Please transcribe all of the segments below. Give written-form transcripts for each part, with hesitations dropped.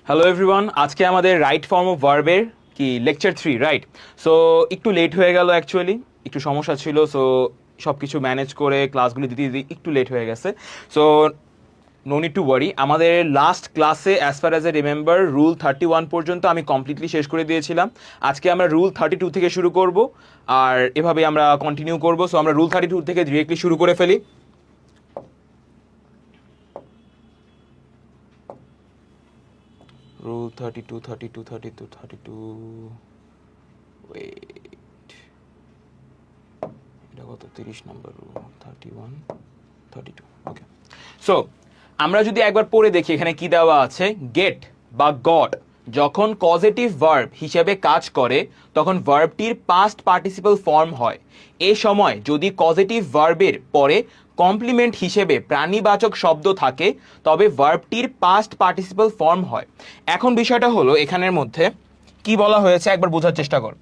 Hello everyone, আজকে আমাদের right form of ভার্বের কি লেকচার 3, রাইট? সো একটু লেট হয়ে গেল, অ্যাকচুয়ালি একটু সমস্যা ছিল। সো সব কিছু ম্যানেজ করে ক্লাসগুলি দিতে দিতে একটু লেট হয়ে গেছে। So no need to worry, আমাদের লাস্ট ক্লাসে as far as I remember rule 31 পর্যন্ত আমি কমপ্লিটলি শেষ করে দিয়েছিলাম। আজকে আমরা রুল 32 থেকে শুরু করব, আর এভাবে আমরা কন্টিনিউ করব। সো আমরা রুল 32 থেকে ডিরেক্টলি শুরু করে ফেলি। রুল 32 ওয়েট, এটা কত? 30 নম্বর রুল, 31 32। ওকে, সো আমরা যদি একবার পড়ে দেখি এখানে কি দেওয়া আছে। গেট বা গট যখন কজেটিভ ভার্ব হিসেবে কাজ করে তখন ভার্বটির পাস্ট পার্টিসিপল ফর্ম হয়। এ সময় যদি কজেটিভ ভার্বের পরে কমপ্লিমেন্ট হিসেবে প্রাণীবাচক শব্দ থাকে তবে ভার্বটির পাস্ট পার্টিসিপল ফর্ম হয়। এখন বিষয়টা হলো এখানের মধ্যে কি বলা হয়েছে একবার বোঝার চেষ্টা কর।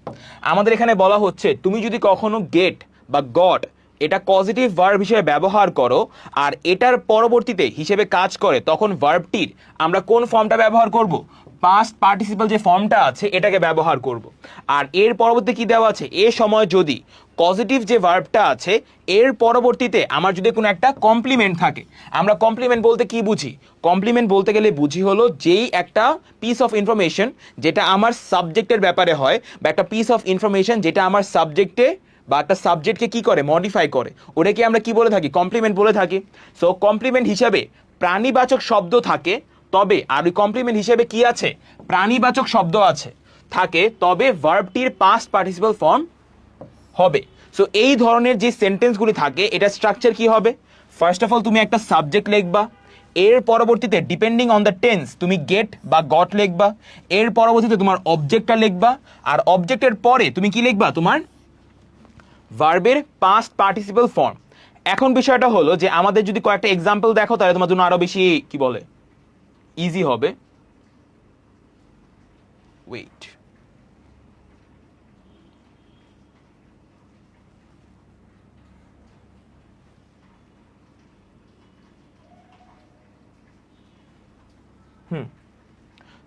আমাদের এখানে বলা হচ্ছে তুমি যদি কখনো গেট বা গট এটা পজিটিভ ভার্ব হিসেবে ব্যবহার করো আর এটার পরবর্তীতে হিসেবে কাজ করে তখন ভার্বটির আমরা কোন ফর্মটা ব্যবহার করব? পাস্ট পার্টিসিপল যে ফর্মটা আছে এটাকে ব্যবহার করব। আর এর পরবর্তীতে কি দেওয়া আছে? এ সময় যদি পজিটিভ যে ভার্বটা আছে এর পরবর্তীতে আমার যদি কোনো একটা কমপ্লিমেন্ট থাকে। আমরা কমপ্লিমেন্ট বলতে কি বুঝি? কমপ্লিমেন্ট বলতে গেলে বুঝি হলো যেই একটা পিস অফ ইনফরমেশন যেটা আমার সাবজেক্টের ব্যাপারে হয়, বা একটা পিস অফ ইনফরমেশন যেটা আমার সাবজেক্টে বা একটা সাবজেক্টকে কি করে, মডিফাই করে, ওটাকে আমরা কি বলে থাকি? কমপ্লিমেন্ট বলে থাকি। সো কমপ্লিমেন্ট হিসাবে প্রাণীবাচক শব্দ থাকে তবে, আর ওই কমপ্লিমেন্ট হিসেবে কি আছে? প্রাণীবাচক শব্দ আছে থাকে, তবে ভার্বটির পাস্ট পার্টিসিপল ফর্ম হবে। সো এই ধরনের যে সেন্টেন্সগুলি থাকে এটা স্ট্রাকচার কি হবে? ফার্স্ট অফ অল তুমি একটা সাবজেক্ট লিখবা, এর পরবর্তীতে ডিপেন্ডিং অন দ্য টেন্স তুমি গেট বা গট লিখবা, এর পরবর্তীতে তোমার অবজেক্টটা লিখবা, আর অবজেক্টের পরে তুমি কি লিখবা? তোমার ভার্বের পাস্ট পার্টিসিপল ফর্ম। এখন বিষয়টা হলো যে আমাদের যদি কয়েকটা এক্সাম্পল দেখো তাহলে তোমার জন্য আরো বেশি কি বলে ইজি হবে। ওয়েট,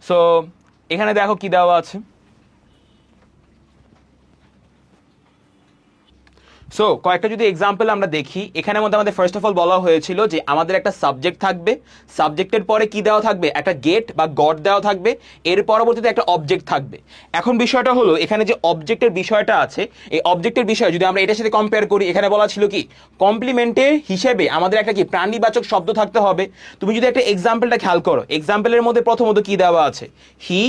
সো এখানে দেখো কি দেওয়া আছে। সো কয়েকটা যদি এক্সাম্পল আমরা দেখি, এখানের মধ্যে আমাদের ফার্স্ট অফ অল বলা হয়েছিল যে আমাদের একটা সাবজেক্ট থাকবে, সাবজেক্টের পরে কি দেওয়া থাকবে? একটা গেট বা গট দেওয়া থাকবে, এর পরবর্তীতে একটা অবজেক্ট থাকবে। এখন বিষয়টা হলো এখানে যে অবজেক্টের বিষয়টা আছে, এই অবজেক্টের বিষয় যদি আমরা এটার সাথে কম্পেয়ার করি, এখানে বলা ছিল কি কমপ্লিমেন্টের হিসেবে আমাদের একটা কি প্রাণীবাচক শব্দ থাকতে হবে। তুমি যদি একটা এক্সাম্পলটা খেয়াল করো, এক্সাম্পলের মধ্যে প্রথমত কি দেওয়া আছে? He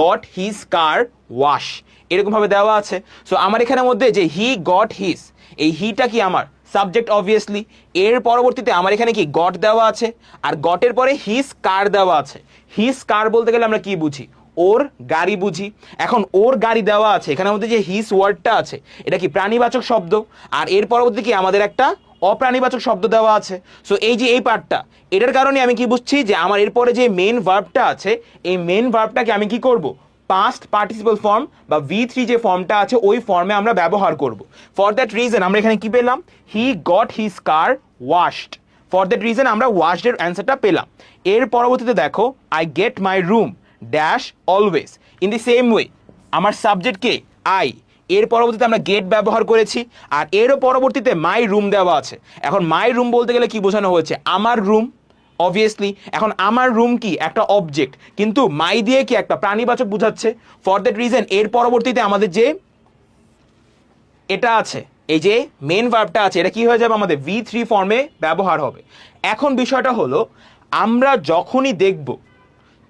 got his car wash, এরকম ভাবে দেওয়া আছে। সো আমার এখানের মধ্যে যে হি গট হিজ, এই হিটা কি আমার সাবজেক্ট অবভিয়াসলি, এর পরবর্তীতে আমার এখানে কি গট দেওয়া আছে, আর গটের পরে হিজ কার দেওয়া আছে। হিজ কার বলতে গেলে আমরা কি বুঝি? ওর গাড়ি বুঝি। এখন ওর গাড়ি দেওয়া আছে, এখানের মধ্যে যে হিজ ওয়ার্ডটা আছে এটা কি প্রাণীবাচক শব্দ, আর এর পরবর্তীতে কি আমাদের একটা অপ্রাণীবাচক শব্দ দেওয়া আছে। সো এই যে এই পার্টটা, এটার কারণে আমি কি বুঝছি যে আমার এরপরে যে মেন ভার্বটা আছে এই মেন ভার্বটাকে আমি কি করব? পাস্ট পার্টিসিপল ফর্ম বা V3 যে ফর্মটা আছে ওই ফর্মে আমরা ব্যবহার করব। ফর দ্যাট রিজন আমরা এখানে কি পেলাম? He got his car washed. For that reason আমরা ওয়াশডের অ্যান্সারটা পেলাম। এর পরবর্তীতে দেখো, I get my room dash always. In the same way আমার সাবজেক্ট কে? আই, এর পরবর্তীতে আমরা গেট ব্যবহার করেছি, আর এরও পরবর্তীতে মাই রুম দেওয়া আছে। এখন মাই রুম বলতে গেলে কি বোঝানো হয়েছে? আমার রুম অবভিয়াসলি। এখন আমার রুম কি একটা অবজেক্ট, কিন্তু মাই দিয়ে কি একটা প্রাণীবাচক বোঝাচ্ছে। ফর দ্যাট রিজন এর পরবর্তীতে আমাদের যে এটা আছে, এই যে মেন ভার্বটা আছে, এটা কি হয়ে যাবে? আমাদের V3 ফর্মে ব্যবহার হবে। এখন বিষয়টা হলো আমরা যখনই দেখব,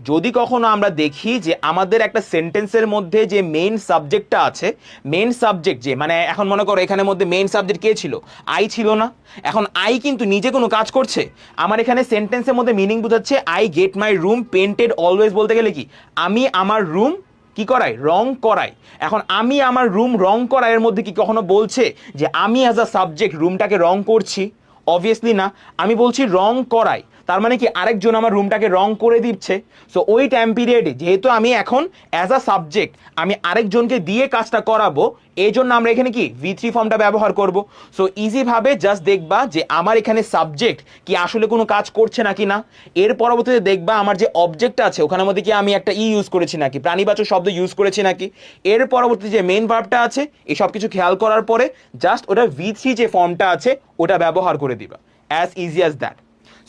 যদি কখনো আমরা দেখি যে আমাদের একটা সেন্টেন্সের মধ্যে যে মেইন সাবজেক্টটা আছে, মেইন সাবজেক্ট যে মানে এখন মনে করো এখানের মধ্যে মেইন সাবজেক্ট কে ছিল? আই ছিল না। এখন আই কিন্তু নিজে কোনো কাজ করছে? আমার এখানে সেন্টেন্সের মধ্যে মিনিং বোঝাচ্ছে I get my room painted always বলতে গেলে কি আমি আমার রুম কি করাই? রং করাই। এখন আমি আমার রুম রং করাই এর মধ্যে কি কখনো বলছে যে আমি অ্যাজ আ সাবজেক্ট রুমটাকে রং করছি? অবভিয়াসলি না। আমি বলছি রং করাই, তার মানে কি আরেকজন আমার রুমটাকে রং করে দিচ্ছে। সো ওই টাইম পিরিয়ডে যেহেতু আমি এখন অ্যাজ আ সাবজেক্ট আমি আরেকজনকে দিয়ে কাজটা করাবো, এই জন্য আমরা এখানে কি V3 ফর্মটা ব্যবহার করব। সো ইজিভাবে জাস্ট দেখবা যে আমার এখানে সাবজেক্ট কি আসলে কোনো কাজ করছে নাকি না। এর পরবর্তীতে দেখবা আমার যে অবজেক্ট আছে ওখানের মধ্যে কি আমি একটা ইউজ করেছি নাকি, প্রাণীবাচক শব্দ ইউজ করেছি নাকি। এর পরবর্তীতে যে মেইন ভার্বটা আছে এই সব কিছু খেয়াল করার পরে জাস্ট ওটা V3 যে ফর্মটা আছে ওটা ব্যবহার করে দিবা, as easy as that.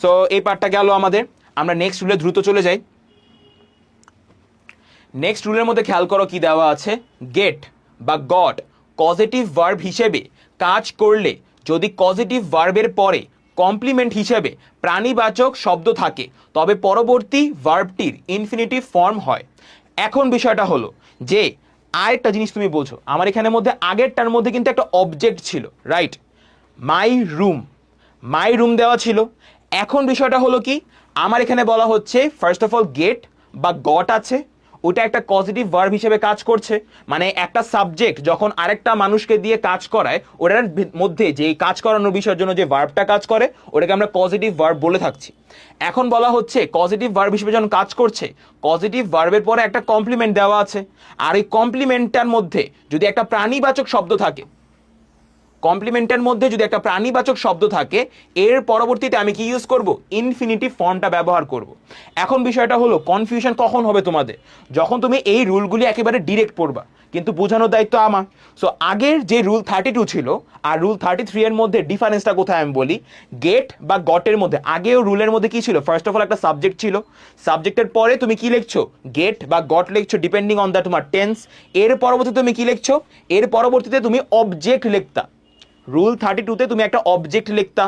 So এই পার্টটা গেল আমাদের। আমরা নেক্সট রুলে দ্রুত চলে যাই। নেক্সট রুলের মধ্যে খেয়াল করো কি দেওয়া আছে, গেট বা গট পজিটিভ ভার্ব হিসেবে কাজ করলে যদি পজিটিভ ভার্বের পরে কমপ্লিমেন্ট হিসেবে প্রাণীবাচক শব্দ থাকে তবে পরবর্তী ভার্বটির ইনফিনিটিভ ফর্ম হয়। এখন বিষয়টা হলো যে আরেকটা জিনিস তুমি বোঝো, আমার এখানের মধ্যে আগেরটার মধ্যে কিন্তু একটা অবজেক্ট ছিল, রাইট? মাই রুম দেওয়া ছিল। এখন বিষয়টা হলো কি, আমার এখানে বলা হচ্ছে ফার্স্ট অফ অল গেট বা গট আছে, ওটা একটা পজিটিভ ভার্ব হিসেবে কাজ করছে। মানে একটা সাবজেক্ট যখন আরেকটা মানুষকে দিয়ে কাজ করায় ওটার মধ্যে যে কাজ করানোর বিষয়ের জন্য যে ভার্বটা কাজ করে ওটাকে আমরা পজিটিভ ভার্ব বলে থাকছি। এখন বলা হচ্ছে পজিটিভ ভার্ব হিসেবে যখন কাজ করছে পজিটিভ ভার্বের পরে একটা কমপ্লিমেন্ট দেওয়া আছে, আর এই কমপ্লিমেন্টটার মধ্যে যদি একটা প্রাণীবাচক শব্দ থাকে, কমপ্লিমেন্টের মধ্যে যদি একটা প্রাণীবাচক শব্দ থাকে এর পরবর্তীতে আমি কি ইউজ করব, ইনফিনিটিভ ফর্মটা ব্যবহার করব। এখন বিষয়টা হলো কনফিউশন কখন হবে তোমাদের, যখন তুমি এই রুলগুলি একেবারে ডিরেক্ট পড়বা, কিন্তু বোঝানোর দায়িত্ব আমার। সো আগের যে রুল 32 ছিল আর রুল 33 এর মধ্যে ডিফারেন্সটা কোথায় আমি বলি, গেট বা গটের মধ্যে আগেও রুলের মধ্যে কি ছিল, ফার্স্ট অফ অল একটা সাবজেক্ট ছিল, সাবজেক্টের পরে তুমি কি লিখছো, গেট বা গট লিখছো ডিপেন্ডিং অন দ্য তোমার টেন্স। এর পরবর্তীতে তুমি কি লিখছো, এর পরবর্তীতে তুমি অবজেক্ট লিখতা। রুল 32তে তুমি একটা অবজেক্ট লিখতা।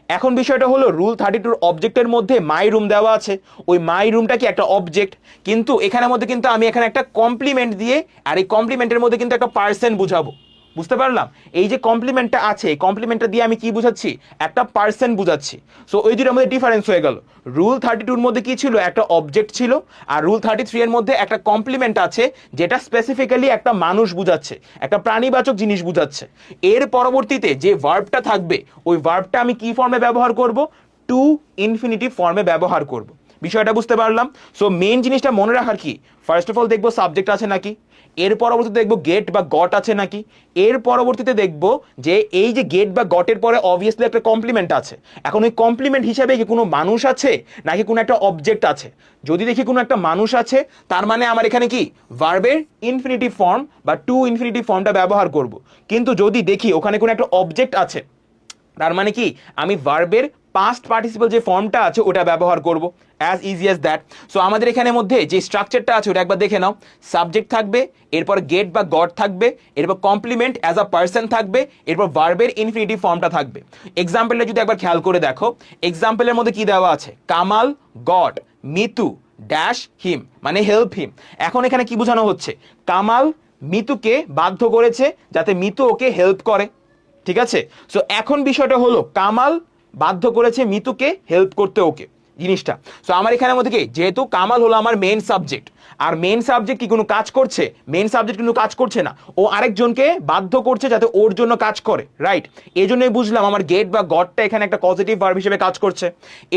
এখন বিষয়টা হলো রুল 32 অবজেক্টের মধ্যে মাই রুম দেওয়া আছে, ওই মাই রুমটা কি একটা অবজেক্ট, কিন্তু এখানের মধ্যে কিন্তু আমি এখানে একটা কমপ্লিমেন্ট দিয়ে আর এই কমপ্লিমেন্টের মধ্যে কিন্তু একটা পার্সন বুঝাবো। বুঝতে পারলাম? এই যে কমপ্লিমেন্টটা আছে এই কমপ্লিমেন্টটা দিয়ে আমি কি বুঝাচ্ছি, একটা পার্সন বুঝাচ্ছি। সো ওই দুটোর মধ্যে ডিফারেন্স হয়ে গেল। রুল 32-র মধ্যে কি ছিল, একটা অবজেক্ট ছিল, আর রুল 33 এর মধ্যে একটা কমপ্লিমেন্ট আছে যেটা স্পেসিফিক্যালি একটা মানুষ বুঝাচ্ছে, একটা প্রাণীবাচক জিনিস বুঝাচ্ছে। এর পরবর্তীতে যে ভার্বটা থাকবে ওই ভার্বটা আমি কি ফর্মে ব্যবহার করব, টু ইনফিনিটিভ ফর্মে ব্যবহার করব। বিষয়টা বুঝতে পারলাম? সো মেইন জিনিসটা মনে রাখার কি, ফার্স্ট অফ অল দেখবো সাবজেক্ট আছে নাকি, এর পরবর্তীতে দেখবো গেট বা গট আছে নাকি, এর পরবর্তীতে দেখবো যে এই যে গেট বা গটের পরে অবভিয়াসলি একটা কমপ্লিমেন্ট আছে। এখন ওই কমপ্লিমেন্ট হিসাবে কি কোনো মানুষ আছে নাকি কোনো একটা অবজেক্ট আছে। যদি দেখি কোনো একটা মানুষ আছে তার মানে আমার এখানে কি ভার্বের ইনফিনিটিভ ফর্ম বা টু ইনফিনিটিভ ফর্মটা ব্যবহার করব। কিন্তু যদি দেখি ওখানে কোনো একটা অবজেক্ট আছে তার মানে কি আমি ভার্বের পাস্ট পার্টিসিপল যে ফর্মটা আছে ওটা ব্যবহার করব, as easy as that. So আমাদের এখানের মধ্যে যে স্ট্রাকচারটা আছে ওটা একবার দেখে নাও। সাবজেক্ট থাকবে, এরপর গেট বা গট থাকবে, এরপর কমপ্লিমেন্ট অ্যাজ আ পার্সন থাকবে, এরপর ভার্বের ইনফিনিটিভ ফর্মটা থাকবে। এক্সাম্পলটা যদি একবার খেয়াল করে দেখো, এক্সাম্পলের মধ্যে কি দেওয়া আছে, Kamal goat Mitu dash him, মানে হেল্প হিম। এখন এখানে কি বোঝানো হচ্ছে, কামাল মিতুকে বাধ্য করেছে যাতে মিতু ওকে হেল্প করে। ঠিক আছে? সো এখন বিষয়টা হলো কামাল বাধ্য করেছে মিতুকে হেল্প করতে ওকে জিনিসটা। সো আমার এখানের মধ্যে কি, যেহেতু কামাল হলো আমার মেইন সাবজেক্ট, আর মেইন সাবজেক্ট কি কোনো কাজ করছে, মেইন সাবজেক্ট কিন্তু কাজ করছে না, ও আরেকজনকে বাধ্য করছে যাতে ওর জন্য কাজ করে, রাইট? এই জন্যই বুঝলাম আমার গেট বা গটটা এখানে একটা পজিটিভ ভার্ব হিসেবে কাজ করছে।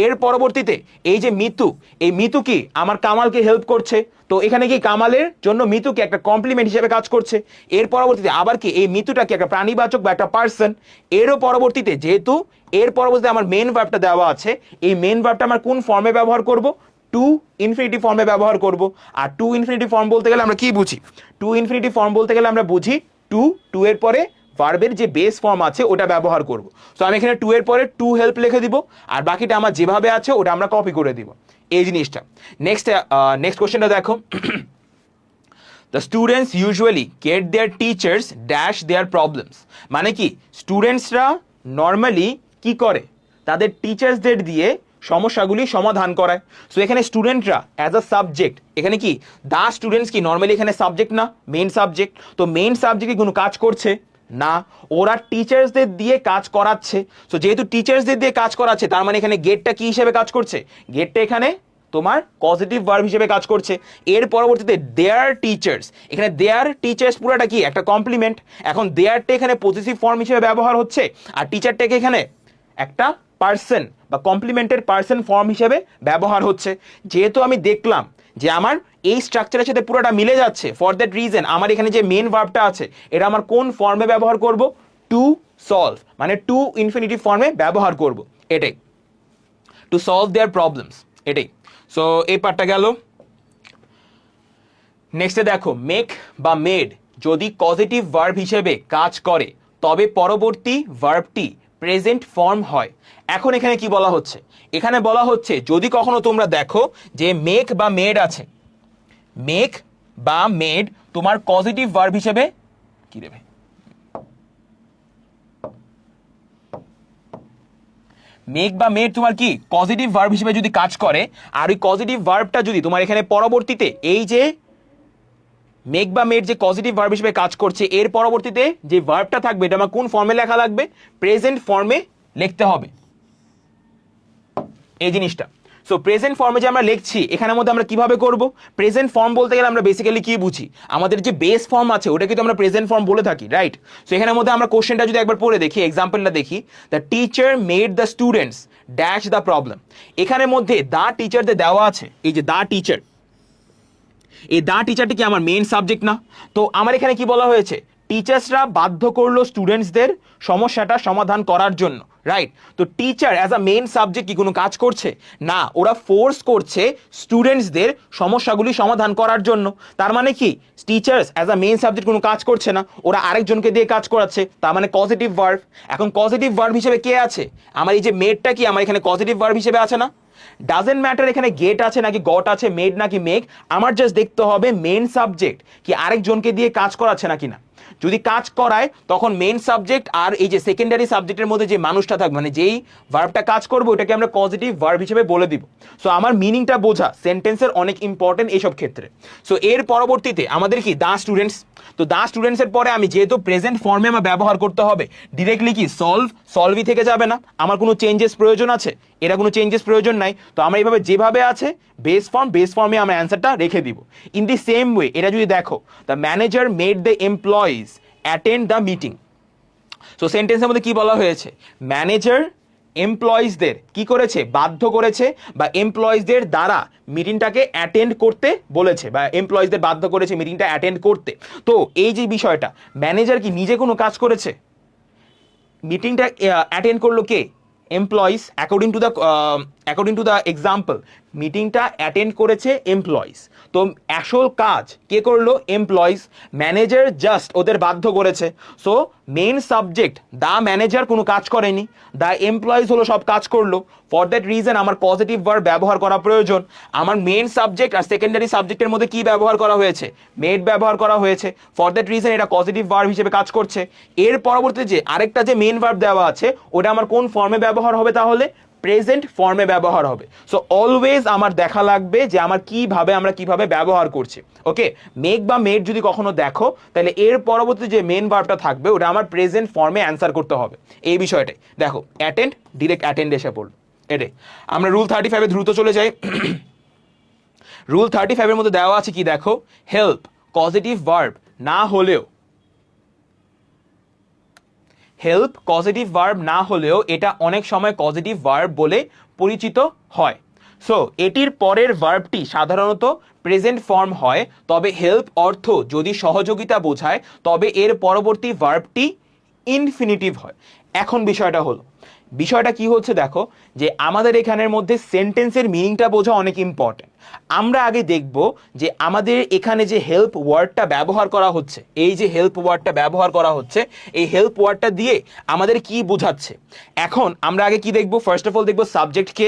এর পরবর্তীতে এই যে মিতু, এই মিতু কি আমার কামালকে হেল্প করছে, তো এখানে কি কামালের জন্য মিতুকে একটা কমপ্লিমেন্ট হিসেবে কাজ করছে। এর পরবর্তীতে আবার কি এই মিতুটাকে একটা প্রাণীবাচক বা একটা পার্সন। এরও পরবর্তীতে যেহেতু এর পরবর্তীতে আমার মেইন ভার্বটা দেওয়া আছে, এই মেইন ভার্বটা আমার কোন ফর্মে ব্যবহার করব, টু ইনফিনিটিভ ফর্মে ব্যবহার করব। আর টু ইনফিনিটিভ ফর্ম বলতে গেলে আমরা কি বুঝি, টু ইনফিনিটিভ ফর্ম বলতে গেলে আমরা বুঝি টু এর পরে ভার্বের যে বেস ফর্ম আছে ওটা ব্যবহার করব। সো আমি এখানে টু এর পরে টু হেল্প লিখে দিব, আর বাকিটা আমার যেভাবে আছে ওটা আমরা কপি করে দিব, এই জিনিসটা। নেক্সট কোশ্চেনটা দেখো। The students usually get their teachers dash their problems, মানে কি স্টুডেন্টসরা নর্মালি কি করে, তাদের টিচার্সদের দিয়ে সমস্যাগুলি সমাধান করায়। সো এখানে স্টুডেন্টরা অ্যাজ আ সাবজেক্ট, এখানে কি দা স্টুডেন্টস কি নর্মালি এখানে সাবজেক্ট না, মেইন সাবজেক্ট। তো মেইন সাবজেক্টে কোনো কাজ করছে না, ওরা টিচার্সদের দিয়ে কাজ করাচ্ছে। সো যেহেতু টিচার্সদের দিয়ে কাজ করাচ্ছে তার মানে এখানে গেটটা কি হিসেবে কাজ করছে, গেটটা এখানে তোমার পজিটিভ ভার্ব হিসেবে কাজ করছে। এর পরবর্তীতে দেয়ার টিচার্স, এখানে দেয়ার টিচার্স পুরোটা কি একটা কমপ্লিমেন্ট। এখন দেয়ারটা এখানে পজিটিভ ফর্ম হিসেবে ব্যবহার হচ্ছে আর টিচারটাকে এখানে একটা পার্সন বা কমপ্লিমেন্টের পার্সন ফর্ম হিসেবে ব্যবহার হচ্ছে। যেহেতু আমি দেখলাম যে আমার এই স্ট্রাকচারের সাথে পুরোটা মিলে যাচ্ছে, ফর দ্যাট রিজন আমার এখানে যে মেন ভার্বটা আছে এটা আমার কোন ফর্মে ব্যবহার করব, টু সলভ, মানে টু ইনফিনিটিভ ফর্মে ব্যবহার করব, এটাই, টু সলভ দেয়ার প্রবলেমস, এটাই। সো এই পার্টটা গেল। নেক্সটে দেখো, মেক বা মেড যদি পজিটিভ ভার্ব হিসেবে কাজ করে তবে পরবর্তী ভার্বটি প্রেজেন্ট ফর্ম হয়। এখন এখানে কি বলা হচ্ছে, এখানে বলা হচ্ছে যদি কখনো তোমরা দেখো যে মেক বা মেড আছে, মেক বা মেড তোমার পজিটিভ ভার্ব হিসেবে কি দেবে, মেক বা মেড তোমার কি পজিটিভ ভার্ব হিসেবে যদি কাজ করে, আর ওই পজিটিভ ভার্বটা যদি তোমার এখানে পরবর্তীতে এই যে মেক বা মেড যে পজিটিভ ভার্ব হিসেবে কাজ করছে এর পরবর্তীতে যে ভার্বটা থাকবে এটা আমার কোন ফর্মে লেখা লাগবে, প্রেজেন্ট ফর্মে লিখতে হবে এই জিনিসটা। সো প্রেজেন্ট ফর্মে যে আমরা লিখছি এখানের মধ্যে আমরা কিভাবে করব, প্রেজেন্ট ফর্ম বলতে গেলে আমরা বেসিক্যালি কি বুঝি, আমাদের যে বেস ফর্ম আছে ওটা কিন্তু আমরা প্রেজেন্ট ফর্ম বলে থাকি, রাইট? সো এখানের মধ্যে আমরা কোশ্চেনটা যদি একবার পড়ে দেখি, এক্সাম্পলটা দেখি, the teacher made the students dash the problem. এখানের মধ্যে দ্য টিচারদের দেওয়া আছে, এই যে দ্য টিচার, এই দ্য টিচারটি কি আমার মেইন সাবজেক্ট না? তো আমার এখানে কি বলা হয়েছে, টিচার্সরা বাধ্য করলো স্টুডেন্টসদের সমস্যাটা সমাধান করার জন্য, রাইট? তো teacher as a main subject কি কোনো কাজ করছে না, ওরা ফোর্স করছে স্টুডেন্টসদের সমস্যাগুলি সমাধান করার জন্য। তার মানে কি teachers as a main subject কোনো কাজ করছে না, ওরা আরেকজনকে দিয়ে কাজ করাচ্ছে, তার মানে পজিটিভ ভার্ব। এখন পজিটিভ ভার্ব হিসেবে কে আছে, আমার এই যে মেডটা কি আমার এখানে পজিটিভ ভার্ব হিসেবে আছে না? ডাজেন্ট ম্যাটার এখানে গেট আছে নাকি গট আছে, মেড নাকি মেক, আমার জাস্ট দেখতে হবে মেন সাবজেক্ট কি আরেকজনকে দিয়ে কাজ করাচ্ছে নাকি না। যদি কাজ করায় তখন মেইন সাবজেক্ট আর এই যে সেকেন্ডারি সাবজেক্টের মধ্যে যে মানুষটা থাকবে, মানে যেই ভার্বটা কাজ করবে ওটাকে আমরা পজিটিভ ভার্ব হিসেবে বলে দিব। সো আমার মিনিংটা বোঝা সেন্টেন্সের অনেক ইম্পর্টেন্ট এইসব ক্ষেত্রে। সো এর পরবর্তীতে আমাদের কি দা স্টুডেন্টস, তো দা স্টুডেন্টসের পরে আমি যেহেতু প্রেজেন্ট ফর্মে আমার ব্যবহার করতে হবে, ডিরেক্টলি কি সলভ, সলভই থেকে যাবে না, আমার কোনো চেঞ্জেস প্রয়োজন আছে, এটা কোনো চেঞ্জেস প্রয়োজন নাই। তো আমরা এইভাবে যেভাবে আছে বেস ফর্ম, বেস ফর্মে আমরা অ্যান্সারটা রেখে দিব। ইন দি সেম ওয়ে এটা যদি দেখো, the manager made the employees attend the meeting. So সেন্টেন্সের মধ্যে কি বলা হয়েছে, ম্যানেজার এমপ্লয়িজদের কি করেছে, বাধ্য করেছে, বা এমপ্লয়িজদের দ্বারা মিটিংটাকে অ্যাটেন্ড করতে বলেছে, বা এমপ্লয়িজদের বাধ্য করেছে মিটিংটা অ্যাটেন্ড করতে। তো এই যে বিষয়টা, ম্যানেজার কি নিজে কোনো কাজ করেছে, মিটিংটা অ্যাটেন্ড করলো কে, employees. According to the example মিটিংটা অ্যাটেন্ড করেছে এমপ্লয়িজ, তো আসল কাজ কে করলো, এমপ্লয়িজ। ম্যানেজার জাস্ট ওদের বাধ্য করেছে। So main subject the manager কোনো কাজ করেনি, দ্য এমপ্লয়িজ হলো সব কাজ করলো। ফর দ্যাট রিজন আমার পজিটিভ ভার্ব ব্যবহার করা প্রয়োজন। আমার মেইন সাবজেক্ট আর সেকেন্ডারি সাবজেক্টের মধ্যে কি ব্যবহার করা হয়েছে, মেড ব্যবহার করা হয়েছে। ফর দ্যাট রিজন এটা পজিটিভ ভার্ব হিসেবে কাজ করছে। এর পরবর্তীতে যে আরেকটা যে মেইন ভার্ব দেওয়া আছে ওটা আমার কোন ফর্মে ব্যবহার হবে, তাহলে প্রেজেন্ট ফর্মে ব্যবহার হবে। সো অলওয়েজ আমার দেখা লাগবে যে আমরা কিভাবে ব্যবহার করছি। ওকে, মেক বা মেড যদি কখনো দেখো তাহলে এর পরবর্তী যে মেন ভার্বটা থাকবে ওটা আমার প্রেজেন্ট ফর্মে অ্যান্সার করতে হবে। এই বিষয়টাই দেখো, অ্যাটেন্ড, ডিরেক্ট অ্যাটেন্ড এসে পড়লো, এটাই। আমরা রুল 35 দ্রুত চলে যাই। রুল 35 মধ্যে দেওয়া আছে কি দেখো, হেল্প পজিটিভ ভার্ব না হলেও, হেল্প পজিটিভ ভার্ব না হলেও এটা অনেক সময় পজিটিভ ভার্ব বলে পরিচিত হয়। সো এটির পরের ভার্বটি সাধারণত প্রেজেন্ট ফর্ম হয়, তবে হেল্প অর্থ যদি সহযোগিতা বোঝায় তবে এর পরবর্তী ভার্বটি ইনফিনিটিভ হয়। এখন বিষয়টা কি হচ্ছে দেখো, যে আমাদের এখানের মধ্যে সেন্টেন্সের মিনিংটা বোঝা অনেক ইম্পর্টেন্ট। আমরা আগে দেখব যে আমাদের এখানে যে হেল্প ওয়ার্ডটা ব্যবহার করা হচ্ছে, এই যে হেল্প ওয়ার্ডটা ব্যবহার করা হচ্ছে, এই হেল্প ওয়ার্ডটা দিয়ে আমাদের কি বোঝাচ্ছে। এখন আমরা আগে কি দেখব, ফার্স্ট অফ অল দেখব সাবজেক্টকে,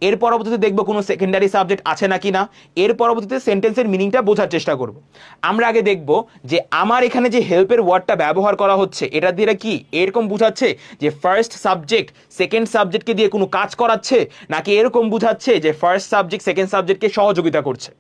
এর পরবর্তীতে দেখব কোনো সেকেন্ডারি সাবজেক্ট আছে নাকি না, এর পরবর্তীতে সেন্টেন্সের মিনিংটা বোঝার চেষ্টা করব। আমরা আগে দেখব যে আমার এখানে যে হেল্পের ওয়ার্ডটা ব্যবহার করা হচ্ছে এটা দিয়ে কি এরকম বোঝাচ্ছে যে ফার্স্ট সাবজেক্ট সেকেন্ড সাবজেক্টকে দিয়ে কোনো কাজ করাচ্ছে, নাকি এরকম বোঝাচ্ছে যে ফার্স্ট সাবজেক্ট সেকেন্ড সাবজেক্টকে সহযোগিতা করছে।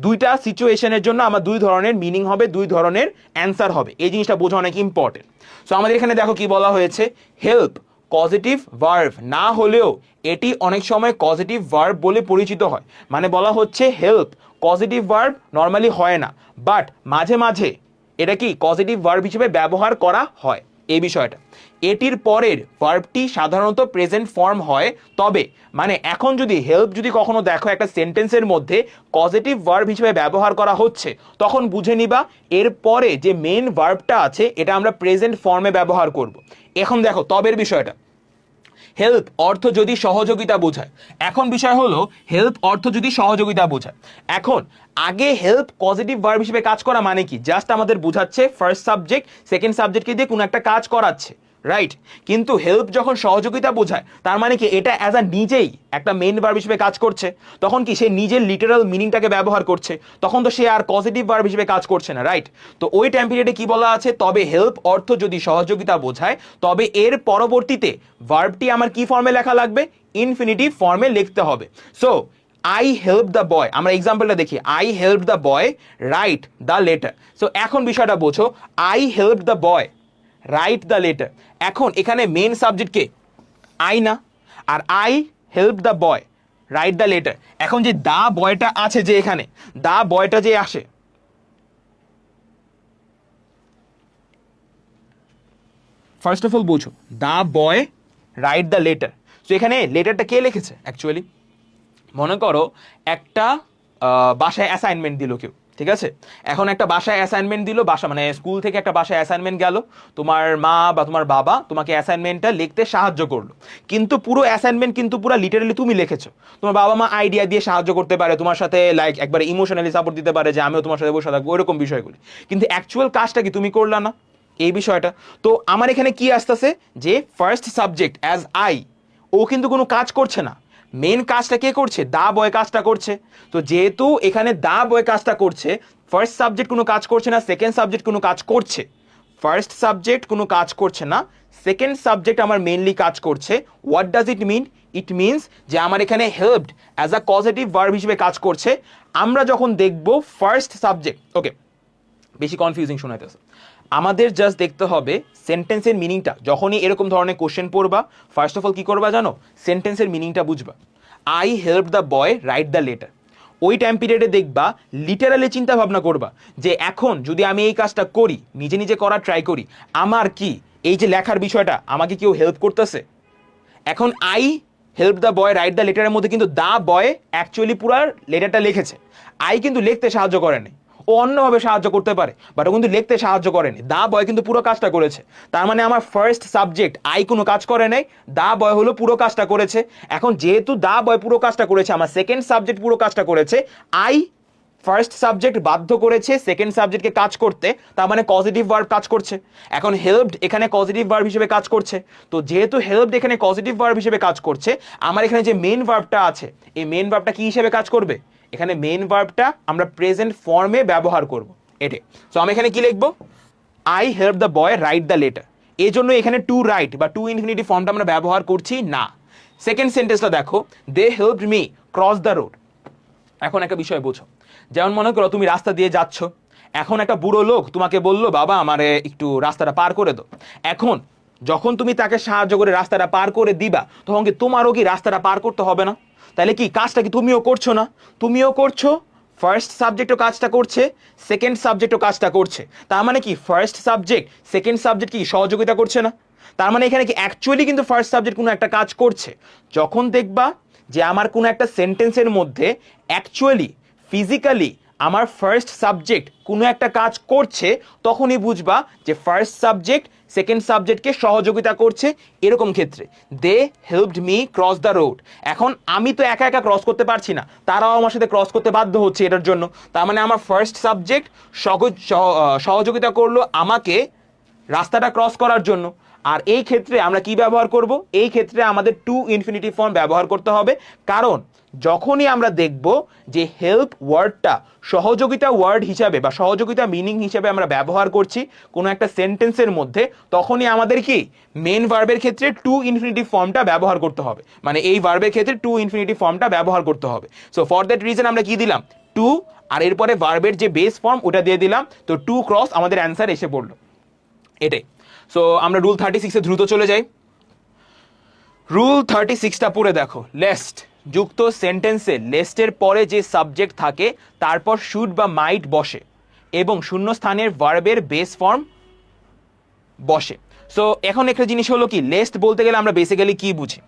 দুইটা সিচুয়েশনের জন্য আমার দুই ধরনের মিনিং হবে, দুই ধরনের অ্যান্সার হবে। এই জিনিসটা বোঝা অনেক ইম্পর্টেন্ট। সো আমাদের এখানে দেখো কি বলা হয়েছে, হেল্প পজিটিভ ভার্ব না হলেও এটি অনেক সময় পজিটিভ ভার্ব বলে পরিচিত হয়। মানে বলা হচ্ছে হেল্প পজিটিভ ভার্ব নর্মালি হয় না, বাট মাঝে মাঝে এটা কি পজিটিভ ভার্ব হিসেবে ব্যবহার করা হয়। এই বিষয়টা। এটির পরের ভার্বটি সাধারণত প্রেজেন্ট ফর্ম হয়, তবে মানে এখন যদি হেল্প যদি কখনো দেখো একটা সেন্টেন্সের মধ্যে পজিটিভ ভার্ব হিসেবে ব্যবহার করা হচ্ছে, তখন বুঝে নিবা এর পরে যে মেন ভার্বটা আছে এটা আমরা প্রেজেন্ট ফর্মে ব্যবহার করব। এখন দেখো তবের বিষয়টা, হেল্প অর্থ যদি সহযোগিতা বোঝায়, এখন বিষয় হলো হেল্প অর্থ যদি সহযোগিতা বোঝায়। এখন আগে হেল্প পজিটিভ ভার্ব হিসেবে কাজ করা মানে কি, জাস্ট আমাদের বোঝাচ্ছে ফার্স্ট সাবজেক্ট সেকেন্ড সাবজেক্টকে দিয়ে কোনো একটা কাজ করাচ্ছে, রাইট। কিন্তু হেল্প যখন সহযোগিতা বোঝায় তার মানে কি এটা অ্যাজ আ নিজেই একটা মেইন ভার্ব হিসেবে কাজ করছে, তখন কি সে নিজের লিটারাল মিনিংটাকে ব্যবহার করছে, তখন তো সে আর পজিটিভ ভার্ব হিসেবে কাজ করছে না, রাইট। তো ওই টাইম পিরিয়ডে কি বলা আছে, তবে হেল্প অর্থ যদি সহযোগিতা বোঝায় তবে এর পরবর্তীতে ভার্বটি আমার কি ফর্মে লেখা লাগবে, ইনফিনিটিভ ফর্মে লিখতে হবে। So I help the boy, আমরা এক্সাম্পলটা দেখি, I help the boy write the letter. So এখন বিষয়টা বোঝো, I help the boy write the letter, এখন এখানে মেন সাবজেক্ট কে, আই না, আর I help the boy write the letter. এখন যে দা বয়টা আছে, যে এখানে দা বয়টা যে আসে, ফার্স্ট অফ অল বুঝো, দা বয় রাইট দ্য লেটার। তো এখানে লেটারটা কে লিখেছে অ্যাকচুয়ালি, মনে করো একটা বাসায় অ্যাসাইনমেন্ট দিল কেউ, ঠিক আছে। এখন একটা বাসায় অ্যাসাইনমেন্ট দিল, বাসা মানে স্কুল থেকে একটা বাসায় অ্যাসাইনমেন্ট গেল, তোমার মা বা তোমার বাবা তোমাকে অ্যাসাইনমেন্টটা লিখতে সাহায্য করলো, কিন্তু পুরো অ্যাসাইনমেন্ট কিন্তু পুরো লিটারালি তুমি লিখেছো। তোমার বাবা মা আইডিয়া দিয়ে সাহায্য করতে পারে, তোমার সাথে লাইক একবার ইমোশনালি সাপোর্ট দিতে পারে যে আমিও তোমার সাথে বসে থাকবো, ওইরকম বিষয়গুলি, কিন্তু অ্যাকচুয়াল কাজটা কি তুমি করলা না, এই বিষয়টা। তো আমার এখানে কি আসতেছে, যে ফার্স্ট সাবজেক্ট অ্যাজ আই, ও কিন্তু কোনো কাজ করছে না, মেন কাজটা কে করছে, দা বয় কাজটা করছে। তো যেহেতু এখানে দা বয় কাজটা করছে, ফার্স্ট সাবজেক্ট কোনো কাজ করছে না, সেকেন্ড সাবজেক্ট কোনো কাজ করছে, ফার্স্ট সাবজেক্ট কোনো কাজ করছে না, সেকেন্ড সাবজেক্ট আমার মেইনলি কাজ করছে। What does it mean, it means যে আমার এখানে helped as a positive verb হিসেবে কাজ করছে। আমরা যখন দেখব ফার্স্ট সাবজেক্ট, ওকে বেশি কনফিউজিং শোনাইতেছে, আমাদের জাস্ট দেখতে হবে সেন্টেন্সের মিনিংটা। যখনই এরকম ধরনের কোশ্চেন পড়বা, ফার্স্ট অফ অল কি করবা জানো, সেন্টেন্সের মিনিংটা বুঝবা। I help the boy write the letter, ওই টাইম পিরিয়ডে দেখবা লিটারালি চিন্তা ভাবনা করবা যে এখন যদি আমি এই কাজটা করি, নিজে নিজে করার ট্রাই করি, আমার কি এই যে লেখার বিষয়টা আমাকে কেউ হেল্প করতেছে। এখন I help the boy write the লেটারের মধ্যে কিন্তু দা বয় অ্যাকচুয়ালি পুরো লেটারটা লিখেছে, আই কিন্তু লিখতে সাহায্য করেনি, ও অন্যভাবে সাহায্য করতে পারে, বাট ও কিন্তু লিখতে সাহায্য করেনি, দা বয় কিন্তু পুরো কাজটা করেছে। তার মানে আমার ফার্স্ট সাবজেক্ট আই কোনো কাজ করে নাই, দা বয় হলো পুরো কাজটা করেছে। এখন যেহেতু দা বয় পুরো কাজটা করেছে, আমার সেকেন্ড সাবজেক্ট পুরো কাজটা করেছে, আই ফার্স্ট সাবজেক্ট বাধ্য করেছে সেকেন্ড সাবজেক্টকে কাজ করতে, তার মানে পজিটিভ ভার্ব কাজ করছে। এখন হেল্পড এখানে পজিটিভ ভার্ব হিসেবে কাজ করছে, তো যেহেতু হেল্পড এখানে পজিটিভ ভার্ব হিসেবে কাজ করছে, আমার এখানে যে মেন ভার্বটা আছে, এই মেন ভার্বটা কি হিসেবে কাজ করবে, এখানে মেন ভার্বটা আমরা প্রেজেন্ট ফর্মে ব্যবহার করব এটাই। সো আমি এখানে কি লিখবো, I help the boy write the letter, এই জন্য এখানে টু রাইট বা টু ইনফিনিটিভ ফর্মটা আমরা ব্যবহার করছি না। সেকেন্ড সেন্টেন্সটা দেখো, they helped me cross the road. এখন একটা বিষয় বোঝো, যেমন মনে করো তুমি রাস্তা দিয়ে যাচ্ছ, এখন একটা বুড়ো লোক তোমাকে বললো বাবা আমারে একটু রাস্তাটা পার করে দাও। এখন যখন তুমি তাকে সাহায্য করে রাস্তাটা পার করে দিবা, তখন কি তোমারও কি রাস্তাটা পার করতে হবে না? তাহলে কি কাজটা কি তুমিও করছো না, তুমিও করছো, ফার্স্ট সাবজেক্টও কাজটা করছে, সেকেন্ড সাবজেক্টও কাজটা করছে। তার মানে কি ফার্স্ট সাবজেক্ট সেকেন্ড সাবজেক্ট কি সহযোগিতা করছে না? তার মানে এখানে কি অ্যাকচুয়ালি কিন্তু ফার্স্ট সাবজেক্ট কোনো একটা কাজ করছে। যখন দেখবা যে আমার কোনো একটা সেন্টেন্সের মধ্যে অ্যাকচুয়ালি ফিজিক্যালি আমার ফার্স্ট সাবজেক্ট কোনো একটা কাজ করছে, তখনই বুঝবা যে ফার্স্ট সাবজেক্ট সেকেন্ড সাবজেক্টকে সহযোগিতা করছে। এরকম ক্ষেত্রে they helped me cross the road, এখন আমি তো একা একা ক্রস করতে পারছি না, তারাও আমার সাথে ক্রস করতে বাধ্য হচ্ছে এটার জন্য। তার মানে আমার ফার্স্ট সাবজেক্ট সহযোগিতা করলো আমাকে রাস্তাটা ক্রস করার জন্য। আর এই ক্ষেত্রে আমরা কি ব্যবহার করব, এই ক্ষেত্রে আমাদের টু ইনফিনিটিভ ফর্ম ব্যবহার করতে হবে, কারণ যখনই আমরা দেখব যে হেল্প ওয়ার্ডটা সহযোগিতা ওয়ার্ড হিসাবে বা সহযোগিতা মিনিং হিসাবে আমরা ব্যবহার করছি কোনো একটা সেন্টেন্সের মধ্যে, তখনই আমাদের কি মেন ভার্বের ক্ষেত্রে টু ইনফিনিটিভ ফর্মটা ব্যবহার করতে হবে, মানে এই ভার্বের ক্ষেত্রে টু ইনফিনিটিভ ফর্মটা ব্যবহার করতে হবে। সো ফর দ্যাট রিজন আমরা কি দিলাম, টু, আর এরপরে ভার্বের যে বেস ফর্ম ওটা দিয়ে দিলাম, তো টু ক্রস আমাদের অ্যান্সার এসে পড়লো এটাই। সো আমরা রুল 36-এ দ্রুত চলে যাই। রুল 36টা পড়ে দেখো, লেস্ট যুক্ত সেন্টেন্সে লেস্টের পরে যে সাবজেক্ট থাকে তারপর শুড বা মাইট বসে এবং শূন্যস্থানের ভার্বের বেস ফর্ম বসে। সো এখন একটা জিনিস হলো কি, লেস্ট বলতে গেলে আমরা বেসিক্যালি কি বুঝি?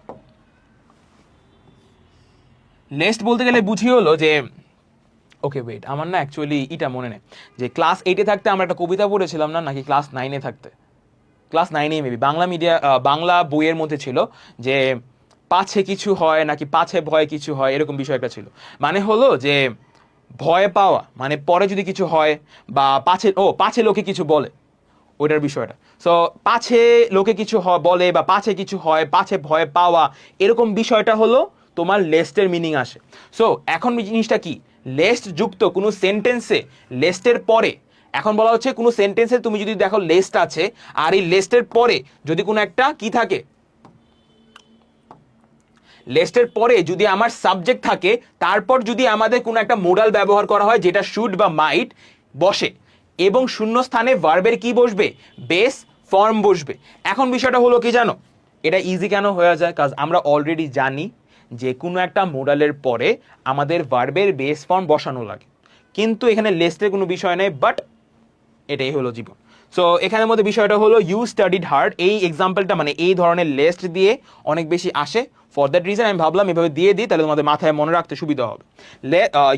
লেস্ট বলতে গেলে বুঝি হলো যে, ওকে ওয়েট, আমার না অ্যাকচুয়ালি এটা মনে নেই যে ক্লাস 8-এ থাকতে আমরা একটা কবিতা পড়েছিলাম না, নাকি ক্লাস 9-এ থাকতে, ক্লাস 9-এ মেবি বাংলা বাংলা বইয়ের মধ্যে ছিল যে পাছে কিছু হয় নাকি পাছে ভয়ে কিছু হয়, এরকম বিষয় একটা ছিল। মানে হলো যে ভয় পাওয়া মানে পরে যদি কিছু হয়, বা পাছে লোকে কিছু বলে, ওইটার বিষয়টা। সো পাছে লোকে কিছু বলে বা পাছে কিছু হয়, পাছে ভয় পাওয়া, এরকম বিষয়টা হলো তোমার লেস্টের মিনিং আসে। সো এখন জিনিসটা কি, লেস্ট যুক্ত কোনো সেন্টেন্সে লেস্টের পরে, এখন বলা হচ্ছে কোনো সেন্টেন্সে তুমি যদি দেখো লেস্ট আছে, আর এই লেস্টের পরে যদি কোনো একটা কি থাকে, লেস্টের পরে যদি আমার সাবজেক্ট থাকে, তারপর যদি আমাদের কোনো একটা মোডাল ব্যবহার করা হয় যেটা শুড বা মাইট বসে, এবং শূন্য স্থানে ভার্বের কি বসবে, বেস ফর্ম বসবে। এখন বিষয়টা হলো কি জানো, এটা ইজি কেন হয়ে যায়, কাজ আমরা অলরেডি জানি যে কোনো একটা মোডালের পরে আমাদের ভার্বের বেস ফর্ম বসানো লাগে, কিন্তু এখানে লেস্টের কোনো বিষয় নেই, বাট এটাই হলো জীবন। সো এখানের মধ্যে বিষয়টা হলো ইউ স্টাডিড হার্ড, এই এক্সাম্পলটা মানে এই ধরনের লেস্ট দিয়ে অনেক বেশি আসে। ফর দ্যাট রিজন আমি ভাবলাম এভাবে দিয়ে দিই, তাহলে তোমাদের মাথায় মনে রাখতে সুবিধা হবে।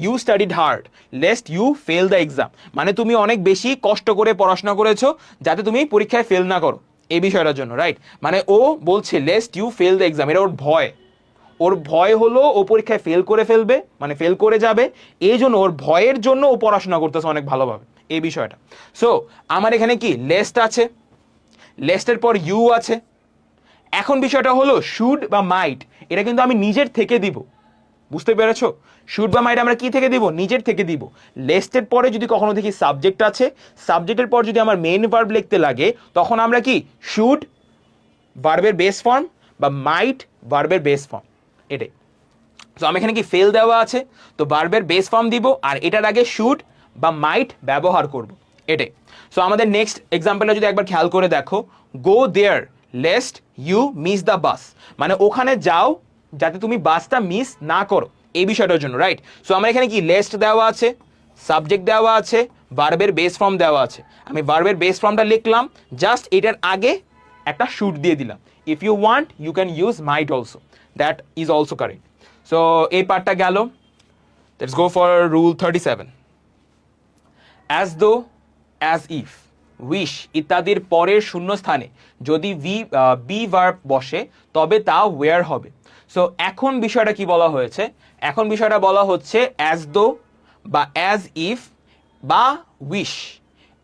You studied hard lest you fail the exam, মানে তুমি অনেক বেশি কষ্ট করে পড়াশোনা করেছো যাতে তুমি পরীক্ষায় ফেল না করো, এই বিষয়টার জন্য, রাইট? মানে ও বলছে lest you fail the exam, এটা ওর ভয়, ওর ভয় হলো ও পরীক্ষায় ফেল করে ফেলবে, মানে ফেল করে যাবে, এই জন্য ওর ভয়ের জন্য ও পড়াশোনা করতেছে অনেক ভালোভাবে, এই বিষয়টা। সো আমার এখানে কি লেস্ট আছে, লেস্টের পর ইউ আছে। এখন বিষয়টা হলো শুড বা মাইট, এটা কিন্তু আমি নিজের থেকে দিব, বুঝতে পেরেছো? শুড বা মাইট আমরা কি থেকে দিব, নিজের থেকে দিব। লেস্টের পরে যদি কখনো দেখি সাবজেক্ট আছে, সাবজেক্টের পর যদি আমার মেইন ভার্ব লিখতে লাগে, তখন আমরা কি শুড ভার্বের বেস ফর্ম বা মাইট ভার্বের বেস ফর্ম, এটাই। সো আমি এখানে কি ফেল দেওয়া আছে, তো ভার্বের বেস ফর্ম দিব, আর এটার আগে শুড বা মাইট ব্যবহার করব, এটাই। সো আমাদের নেক্সট এক্সাম্পলটা যদি একবার খেয়াল করে দেখো, go there lest you miss the bus, মানে ওখানে যাও যাতে তুমি বাসটা মিস না করো, এই বিষয়টার জন্য, রাইট? সো আমার এখানে কি লেস্ট দেওয়া আছে, সাবজেক্ট দেওয়া আছে, ভার্বের বেস ফর্ম দেওয়া আছে। আমি ভার্বের বেস ফর্মটা লিখলাম, জাস্ট এটার আগে একটা শুড দিয়ে দিলাম। If you want you can use might also, that is also correct. So এই পার্টটা গেল। Let's go for rule 37। As though, as if, wish ইত্যাদির পরের শূন্যস্থানে যদি বি ভার্ব বসে তবে তা ওয়্যার হবে। সো এখন বিষয়টা কি বলা হয়েছে, এখন বিষয়টা বলা হচ্ছে অ্যাজ দো বা অ্যাজ ইফ বা উইশ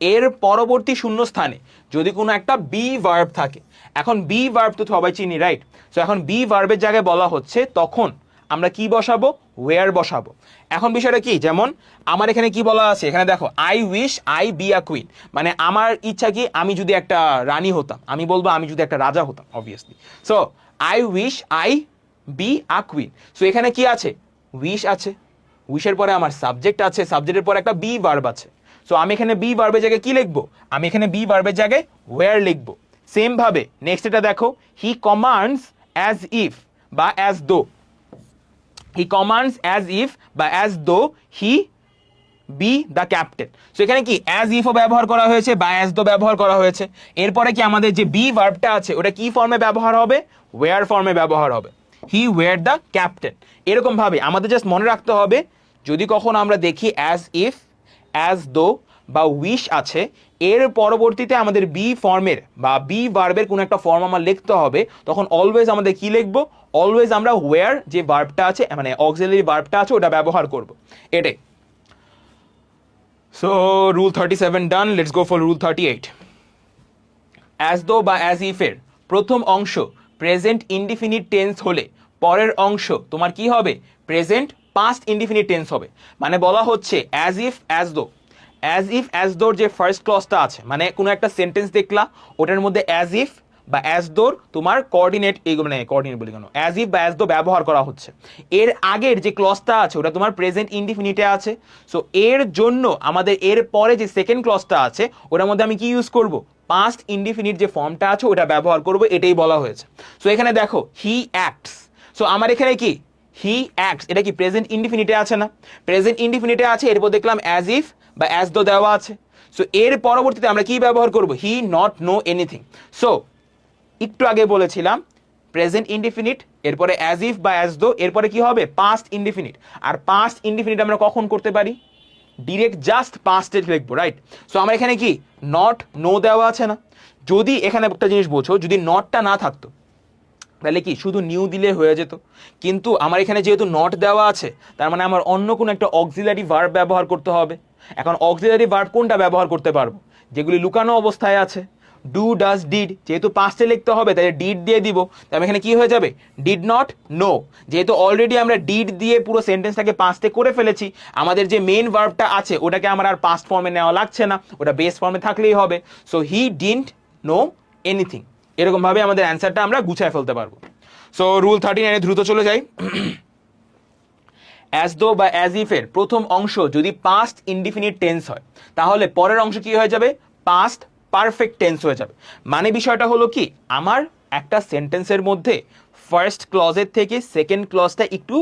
এর পরবর্তী শূন্যস্থানে যদি কোনো একটা বি ভার্ব থাকে। এখন বি ভার্ব তো সবাই চিনি, রাইট? সো এখন বি ভার্বের জায়গায় বলা হচ্ছে তখন আমরা কি বসাবো, ওয়্যার বসাবো। এখন বিষয়টা কি, যেমন আমার এখানে কি বলা আছে, এখানে দেখো I wish I be a queen, মানে আমার ইচ্ছা কি আমি যদি একটা রানী হতাম, আমি বলবো আমি যদি একটা রাজা হতাম, obviously. So I wish I be a queen. So এখানে কি আছে, উইশ আছে, উইশের পরে আমার সাবজেক্ট আছে, সাবজেক্টের পরে একটা বি ভার্ব আছে। সো আমি এখানে বি ভার্বের জায়গায় কি লিখবো, আমি এখানে বি ভার্বের জায়গায় ওয়্যার লিখবো। সেম ভাবে নেক্সট এটা দেখো, হি কমান্ডস অ্যাজ ইফ বা as though, he commands as if বা as though he be the captain. So এখানে কি অ্যাজ ইফও ব্যবহার করা হয়েছে বা অ্যাজ দো ব্যবহার করা হয়েছে। এরপরে কি আমাদের যে বি ভার্বটা আছে ওটা কি ফর্মে ব্যবহার হবে, ওয়্যার ফর্মে ব্যবহার হবে, হি ওয়্যার দ্য ক্যাপ্টেন। এরকম ভাবে আমাদের জাস্ট মনে রাখতে হবে, যদি কখন আমরা দেখি অ্যাজ ইফ, অ্যাজ দো বা উইশ আছে, এর পরবর্তীতে আমাদের বি ফর্মের বা বি ভার্বের কোনো একটা ফর্ম আমার লিখতে হবে, তখন অলওয়েজ আমাদের কি লিখবো, অলওয়েজ আমরা ওয়্যার যে ভার্বটা আছে মানে অক্সিলারি ভার্বটা আছে ওটা ব্যবহার করব, এটাই। So rule 37 done, let's go for rule 38। As though বা অ্যাজ ইফ এর প্রথম অংশ প্রেজেন্ট ইনডিফিনিট টেন্স হলে পরের অংশ তোমার কি হবে, প্রেজেন্ট পাস্ট ইনডিফিনিট টেন্স হবে। মানে বলা হচ্ছে as if as though, as if as দোর যে ফার্স্ট ক্লজটা আছে, মানে কোনো একটা সেন্টেন্স দেখলা ওটার মধ্যে অ্যাজ ইফ বা অ্যাজ দোর তোমার কোঅর্ডিনেট, মানে কোঅর্ডিনেট বলি কেন, অ্যাজ ইফ বা অ্যাজ দো ব্যবহার করা হচ্ছে। এর আগের যে ক্লজটা আছে ওটা তোমার প্রেজেন্ট ইনডিফিনিটে আছে। সো এর জন্য আমাদের এর পরে যে সেকেন্ড ক্লজটা আছে ওটার মধ্যে আমি কি ইউজ করব, পাস্ট ইনডিফিনিট যে ফর্মটা আছে ওটা ব্যবহার করব, এটাই বলা হয়েছে। সো এখানে দেখো হি অ্যাক্টস, সো আমার এখানে কি হি অ্যাক্টস, এটা কি প্রেজেন্ট ইনডিফিনিটে আছে না? প্রেজেন্ট ইনডিফিনিটে আছে, এরপর দেখলাম অ্যাজ ইফ বা অ্যাজ দো দেওয়া আছে। সো এর পরবর্তীতে আমরা কি ব্যবহার করব? He not know anything. So একটু আগে বলেছিলাম প্রেজেন্ট ইনডিফিনিট, এরপরে অ্যাজ ইফ বা অ্যাজ দো, এরপরে কি হবে? Past indefinite. আর পাস্ট ইনডিফিনিট আমরা কখন করতে পারি? ডিরেক্ট জাস্ট পাস্টে লিখবো, রাইট? সো আমার এখানে কি নট নো দেওয়া আছে না? যদি এখানে একটা জিনিস বোঝো, যদি নটটা না থাকতো তাহলে কি শুধু নিউ দিলে হয়ে যেত, কিন্তু আমার এখানে যেহেতু নট দেওয়া আছে তার মানে আমার অন্য কোনো একটা অক্সিলারি ভার্ব ব্যবহার করতে হবে। এখন অক্সিলারি ভার্ব কোনটা ব্যবহার করতে পারবো? যেগুলি লুকানো অবস্থায় আছে। ডু, ডাজ, ডিড, যেহেতু পাস্টে লিখতে হবে তাই ডিড দিয়ে দিব, তাহলে এখানে কি হয়ে যাবে? Did not know. যেহেতু অলরেডি আমরা ডিড দিয়ে পুরো সেন্টেন্সটাকে পাস্টে করে ফেলেছি, আমাদের যে মেইন ভার্বটা আছে ওটাকে আমার আর পাস্ট ফর্মে নেওয়া লাগছে না, ওটা বেস ফর্মে থাকলেই হবে। So he didn't know anything. এরকম ভাবে আমাদের অ্যান্সারটা আমরা গুছায় ফেলতে পারবো। সো রুল 39 দ্রুত চলে যাই। অ্যাজ দো বা অ্যাজ ইফ এর প্রথম অংশ যদি পাস্ট ইনডিফিনিট টেন্স হয় তাহলে পরের অংশ কি হয়ে যাবে? পাস্ট পারফেক্ট টেন্স হয়ে যাবে। মানে বিষয়টা হলো কি, আমার একটা সেন্টেন্সের মধ্যে ফার্স্ট ক্লজের থেকে সেকেন্ড ক্লজটা একটু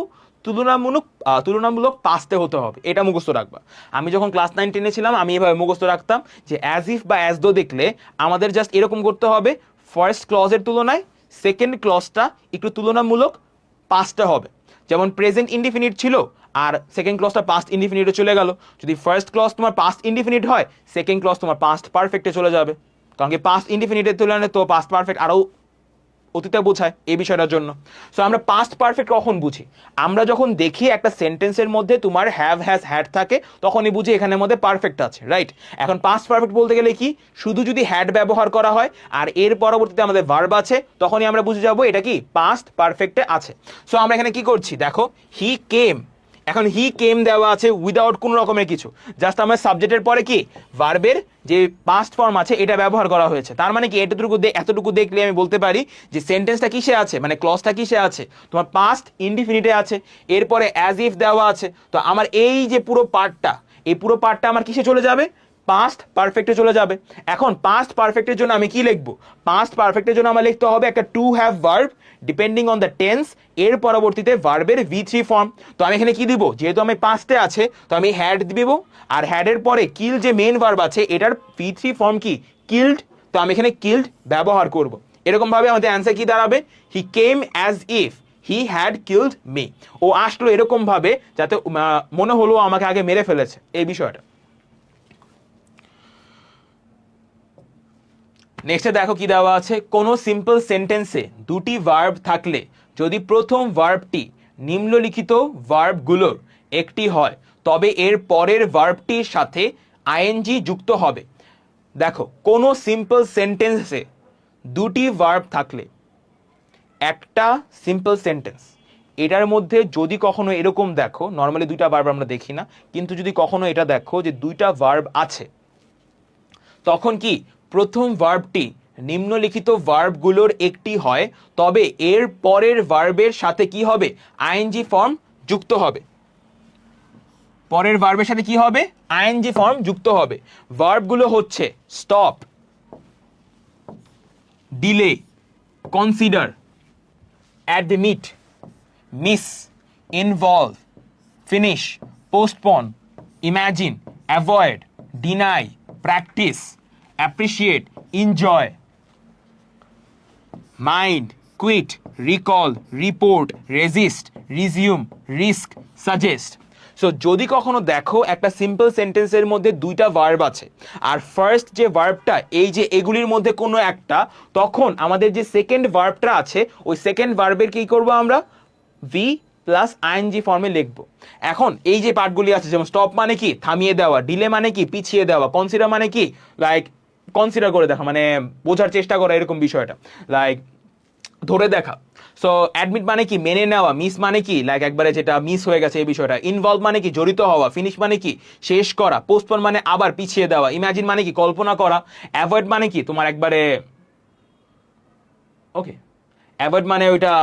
তুলনামূলক পাস্টে হতে হবে, এটা মুখস্থ রাখবা। আমি যখন ক্লাস 9-10 ছিলাম আমি এভাবে মুখস্থ রাখতাম যে অ্যাজ ইফ বা অ্যাজ দো দেখলে আমাদের জাস্ট এরকম করতে হবে, ফার্স্ট ক্লজের তুলনায় সেকেন্ড ক্লজটা একটু তুলনামূলক পাস্টে হবে। যেমন প্রেজেন্ট ইনডিফিনিট ছিল আর সেকেন্ড ক্লজটা পাস্ট ইনডিফিনিটে চলে গেল, যদি ফার্স্ট ক্লজ তোমার পাস্ট ইনডিফিনিট হয় সেকেন্ড ক্লজ তোমার পাস্ট পারফেক্টে চলে যাবে, কারণ কি পাস্ট ইনডিফিনিটের তুলনায় তো পাস্ট পারফেক্ট আরও অতীতে বোঝায় এই বিষয়টার জন্য। সো আমরা পাস্ট পারফেক্ট কখন বুঝি? আমরা যখন দেখি একটা সেন্টেন্সের মধ্যে তোমার হ্যাভ, হ্যাজ, হ্যাড থাকে তখনই বুঝি এখানের মধ্যে পারফেক্ট আছে, রাইট? এখন পাস্ট পারফেক্ট বলতে গেলে কি, শুধু যদি হ্যাড ব্যবহার করা হয় আর এর পরবর্তীতে আমাদের ভার্ব আছে তখনই আমরা বুঝে যাবো এটা কি পাস্ট পারফেক্টে আছে। সো আমরা এখানে কি করছি দেখো, হি কেম, এখন হি কেম দেওয়া আছে উইদাউট কোনো রকমের কিছু, জাস্ট আমার সাবজেক্টের পরে কি ভার্বের যে পাস্ট ফর্ম আছে এটা ব্যবহার করা হয়েছে। তার মানে কি এতটুকু দেখলে আমি বলতে পারি যে সেন্টেন্সটা কিসে আছে, মানে ক্লজটা কিসে আছে? তোমার পাস্ট ইনডিফিনিটে আছে, এরপরে অ্যাজ ইফ দেওয়া আছে। তো আমার এই যে পুরো পার্টটা আমার কিসে চলে যাবে? পাস্ট পারফেক্টে চলে যাবে। এখন পাস্ট পারফেক্টের জন্য আমি কি লিখবো? পাস্ট পারফেক্টের জন্য আমার লিখতে হবে একটা to have verb depending on the tense, এর পরবর্তীতে ভার্বের V3 ফর্ম। তো আমি এখানে কি দিব? যেহেতু আমি পাস্টে আছে তো আমি হ্যাড দিব, আর হ্যাডের পরে কিল যে মেন ভার্ব আছে এটার V3 ফর্ম কি? কিল্ড। তো আমি এখানে কিল্ড ব্যবহার করব। এরকম ভাবে আমাদের অ্যান্সার কি দাঁড়াবে? He came as if he had killed me. ও আসলো এরকম ভাবে যাতে মনে হলো আমাকে আগে মেরে ফেলেছে, এই বিষয়টা। নেক্সটে দেখো কি দেওয়া আছে, কোনো সিম্পল সেন্টেন্সে দুটি ভার্ব থাকলে যদি প্রথম ভার্বটি নিম্নলিখিত ভার্বগুলোর একটি হয় তবে এর পরের ভার্বটির সাথে আইএনজি যুক্ত হবে। দেখো কোনো সিম্পল সেন্টেন্সে দুটি ভার্ব থাকলে, একটা সিম্পল সেন্টেন্স, এটার মধ্যে যদি কখনো এরকম দেখো, নর্মালি দুইটা ভার্ব আমরা দেখি না, কিন্তু যদি কখনো এটা দেখো যে দুইটা ভার্ব আছে তখন কি প্রথম ভার্বটি নিম্নলিখিত ভার্বগুলোর একটি হয় তবে এর পরের ভার্বের সাথে কি হবে? আইএনজি ফর্ম যুক্ত হবে। পরের ভার্বের সাথে কি হবে? আইএনজি ফর্ম যুক্ত হবে। ভার্বগুলো হচ্ছে stop, delay, consider, admit, miss, involve, finish, postpone, imagine, avoid, deny, practice, appreciate, enjoy, mind, quit, recall, report, resist, resume, risk, suggest. So যদি কখনো দেখো একটা সিম্পল সেন্টেন্সের মধ্যে দুইটা ভার্ব আছে আর ফার্স্ট যে ভার্বটা এই যে এগুলির মধ্যে কোনো একটা, তখন আমাদের যে সেকেন্ড ভার্বটা আছে ওই সেকেন্ড ভার্বের কি করব আমরা? ভি প্লাস আইএনজি ফর্মে লিখবো। এখন এই যে পার্টগুলি আছে, যেমন স্টপ মানে কি? থামিয়ে দেওয়া, ডিলে মানে কি? পিছিয়ে দেওয়া, কনসিডার মানে কি? লাইক কনসিডার করে দেখা, মানে বোঝার চেষ্টা করা, এরকম বিষয়টা, লাইক ধরে দেখা। সো অ্যাডমিট মানে কি? মেনে নেওয়া। মিস মানে কি? লাইক একবারে যেটা মিস হয়ে গেছে এই বিষয়টা। ইনভলভ মানে কি? জড়িত হওয়া। ফিনিশ মানে কি? শেষ করা। পোস্টপোন মানে আবার পিছিয়ে দেওয়া। ইমাজিন মানে কি? কল্পনা করা। অ্যাভয়েড মানে কি? তোমার একবারে ওকে, অ্যাভয়েড মানে ওইটা